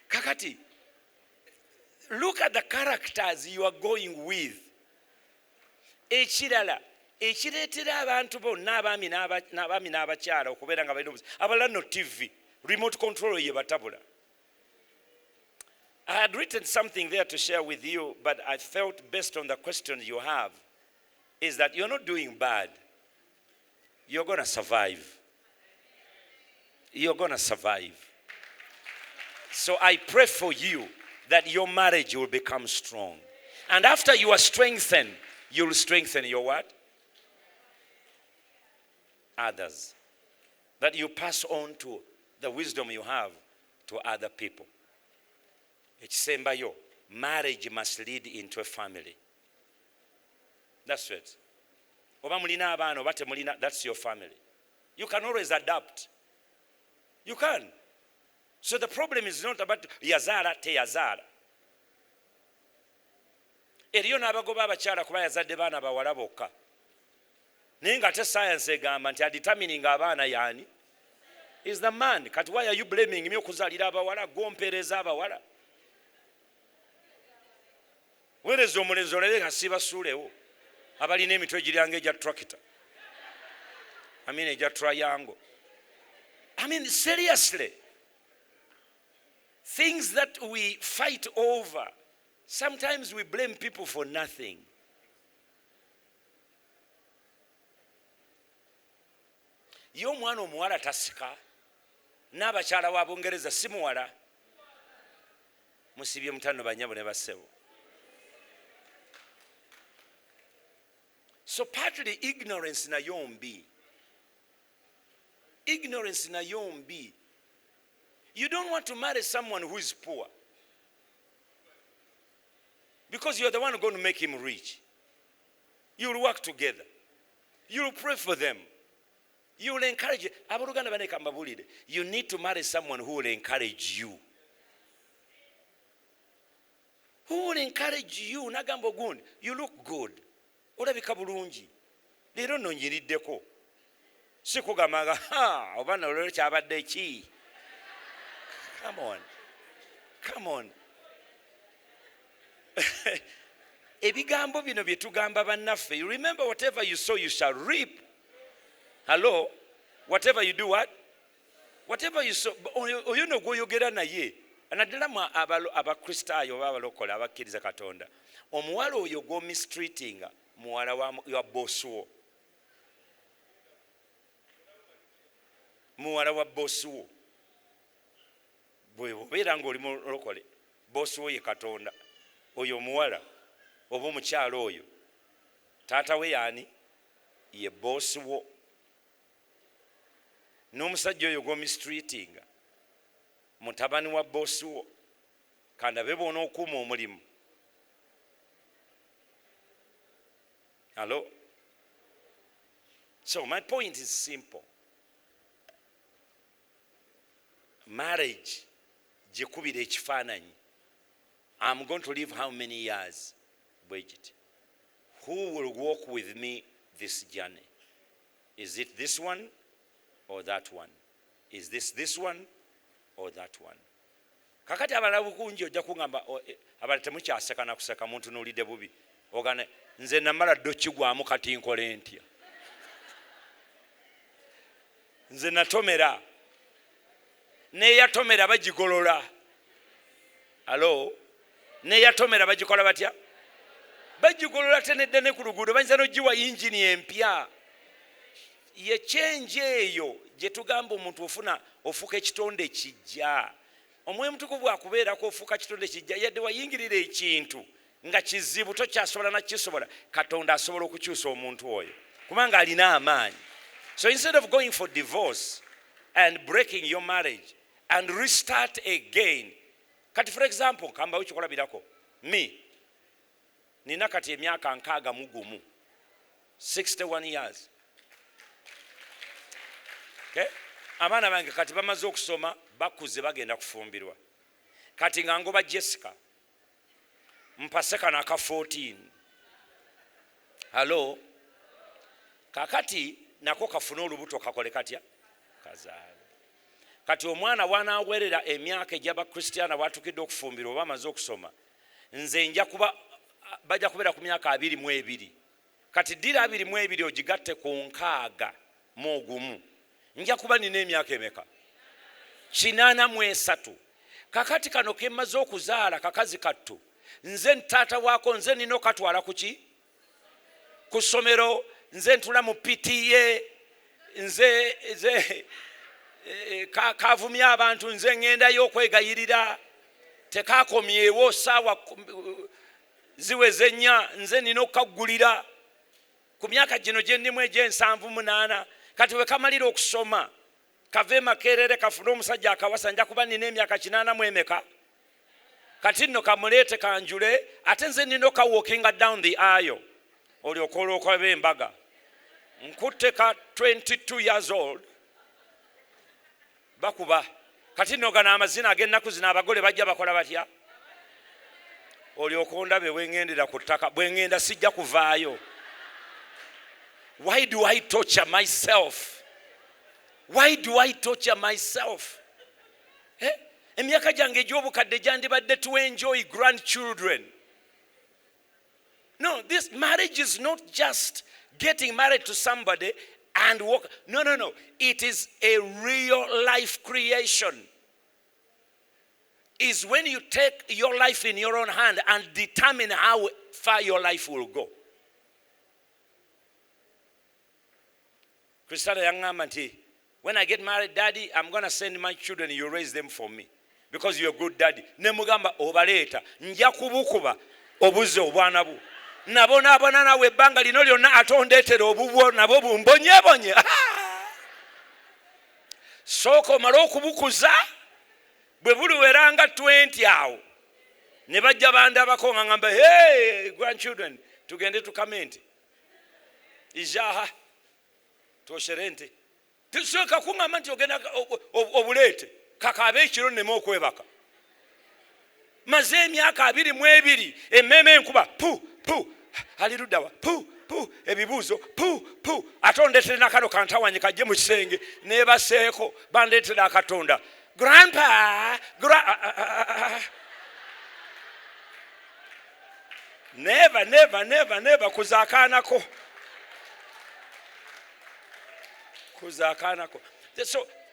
Kakati look at the characters you are going with. Ekirala ekireetera abantu bonna abaami n'abakyala okubeera nga balina obuzibu abalala no TV remote control ye batabula. I had written something there to share with you, but I felt based on the questions you have is that you're not doing bad. You're going to survive. You're going to survive. So I pray for you that your marriage will become strong. And after you are strengthened, you'll strengthen your what? Others. That you pass on to the wisdom you have to other people. Ekisembayo, marriage must lead into a family. That's it. Oba mulina abaana oba temulina, that's your family. You can always adapt. You can. So the problem is not about yazaala teyazaala. Eriyo n'abagoba abakyala kuba yazadde baana bawala bokka. Naye nga ate science egamba nti determining abaana yaani is the man. Kati why are you blaming me okuzaalira abawala? Gompereza abawala. Weereza omulenzi olebe nga sibasuulewo abalina emitwe giryanga egya tractor. I mean egya triangle. I mean seriously. Things that we fight over, sometimes we blame people for nothing. Ye omwana omuwala tasika n'abakyala wa Bungereza si muwala. Musibye mutano banyabo ne bassebo. So partly ignorance na yombi. Ignorance na yombi. You don't want to marry someone who is poor, because you're the one going to make him rich. You'll work together. You'll pray for them. You'll encourage. You need to marry someone who will encourage you. Who will encourage you? Nagambo gundi. You look good. Olabika bulungi. Leero nno njiriddeko. Sikugamaga ha obana olero kyabadde ki. Come on. Come on. Ebigambo bino bye tugamba bannaffe. You remember whatever you sow you shall reap. Hello? Whatever you do what? Whatever you sow. Oyo no gwoyogera naye. Anaddala mu abakristaayo oba abalokole abakkiriza Katonda. Omuwala oyo gw'omistreatinga muwala wa bosuwo. Muwala wa bosuwo. Bwe obeera ng'oli mulokole bosuwo ye Katonda. Oyo omuwala oba omukyala oyo taata we yaani ye bosuwo. N'omusajja oyo gw'omistreatinga mutabani wa bosuwo. Kandi abe boona okuuma omulimu. Hello? So my point is simple. Marriage jekubira ekifaananyi. I'm going to live how many years, Bridget? Who will walk with me this journey? Is it this one or that one? Is this one or that one? Kakati abalala bukunji ojja kungamba abala temukyaseka na kuseka muntu n'olidde bubi. Ogane nze namala ddo kigwamu kati nkole ntya. Nze natomera. Neyatomera bagigolola. Hello? Neyatomera bagikola batya? Bagigolola tenedde ne ku luguudo banyiza n'ogiwa yingini empya. Ye change eyo gye tugamba omuntu ofuka ekitonde kijja. Omwoyo Mutukuvu akubeerako ofuka kitonde kijja yadde wayingirira ekintu nga kizibu tokyasobola nakisobola. Katonda asobola okukyusa omuntu oyo kubanga alina amaanyi. So instead of going for divorce and breaking your marriage and restart again, kati for example kamba ukikolabirako me nina kati emyaka nkaaga mugumu 61 years. Okay? Abaana bange kati bamaze okusoma bakuze bagenda kufumbirwa. Kati nga ngoba Jessica mpaseka naka 14. Hello? Kakati nako kafuna olubuto kakole katya kazaala. Kati omwana wanaawerera emyaka egy'aba Kristiana watukidde okufumbirwa oba amaze okusoma, nze nja kuba bajja kubeera ku myaka 22. Kati ddira 22 ogigatte ku nkaaga mu gumu. Nja kuba nina emyaka emeka? 83. Kakati kano ke mmaze okuzaala kakazi kattu, nze taata waako nze nina okatwala kuki? Ku ssomero, nze ntula mu PTA, nze kavumya abantu, nze ngendayo okwegayirira, tekakomyewo saawa ziweze nnya, nze nina okkaggulira ku myaka gino gye ndimu eg'78. Kati we kamalira okusoma kave makerere kafuna omusajja akawasa nja kuba nina emyaka 84. Kati nno kamuleete kanjule ate nze nina ka walking down the aisle olyokola okwaba embaga nkutte ka 22 years old bakuba kati nno gano amazina ag'ennaku zino abagole bajja bakola batya? Olyoka ondabe bwe ŋŋendera ku ttaka, bwe ŋŋenda sijja kuvaayo. Why do I torture myself? Why do I torture myself? Emyaka gyange egy'obukadde gyandibadde to enjoy grandchildren. No, this marriage is not just getting married to somebody and walk. No. It is a real life creation. Is when you take your life in your own hand and determine how far your life will go. Christina yangamba nti, when I get married, Daddy, I'm going to send my children, you raise them for me. Because you're a good daddy. Ne mugamba obaleeta, nja kubukuba obuze obwana bu. Nabo n'abana nawe ebbanga lino lyonna atondeetera obubwo nabo bumbonyebonye. Sooka omala okubukuza bwe buliweranga 20 awo. Ne bajja bandabako nga ngamba, hey, grandchildren, tugende tukamente. Ijaha, toshere nte. Tusooka kuŋŋamba nti ogenda obuleete. Kakabe ekiro nneme okwebaka. Maze emyaka 22, emmeme enkuba, pu, aliruddawa, pu, ebibuuzo, pu, atondeetere n'akano kantawanye kajje mu kisenge, neebaseeko, bandeetera akatonda. Grandpa, never, kuzaakaanako.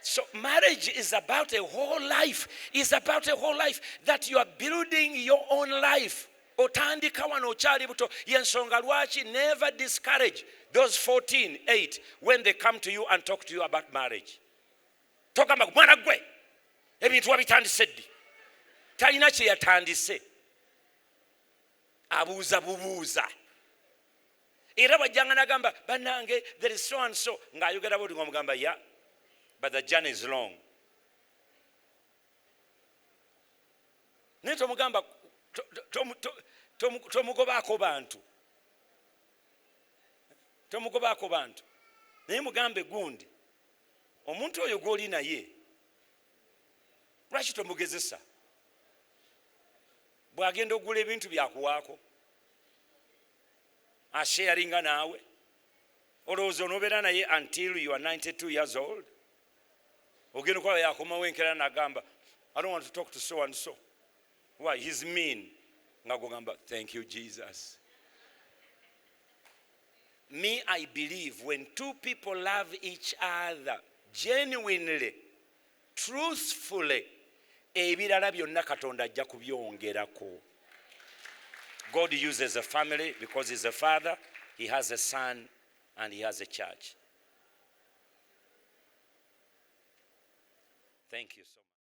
So marriage is about a whole life. It's about a whole life that you are building your own life. Otandika wano okyali buto. Yensonga lwaki never discourage those 14, 8 when they come to you and talk to you about marriage. Talk about mwana gwe. Ebintu wabitandise ddi. Talina kye yatandise. Abuuza bubuuza. Era bajjanga nagamba bannange there is so and so ng'ayogera buli ng'omugamba ya. But the journey is long. Naye tomugamba tomugobaako bantu. Tomugobaako bantu. Naye mugambe gundi. Omuntu oyo gw'oli naye. Lwaki tomugezesa? Bw'agenda okugula ebintu byakuwaako. Asharinga naawe. Olowooza onoobeera naye until you are 92 years old. Ogenda kwa yakomawo enkera nagamba, I don't want to talk to so and so. Why? He's mean. Ngagogamba, thank you, Jesus. Me, I believe when two people love each other genuinely, truthfully, ebirala byonna Katonda ajja kubyongerako. God uses a family because he's a father, he has a son, and he has a church. Thank you so much.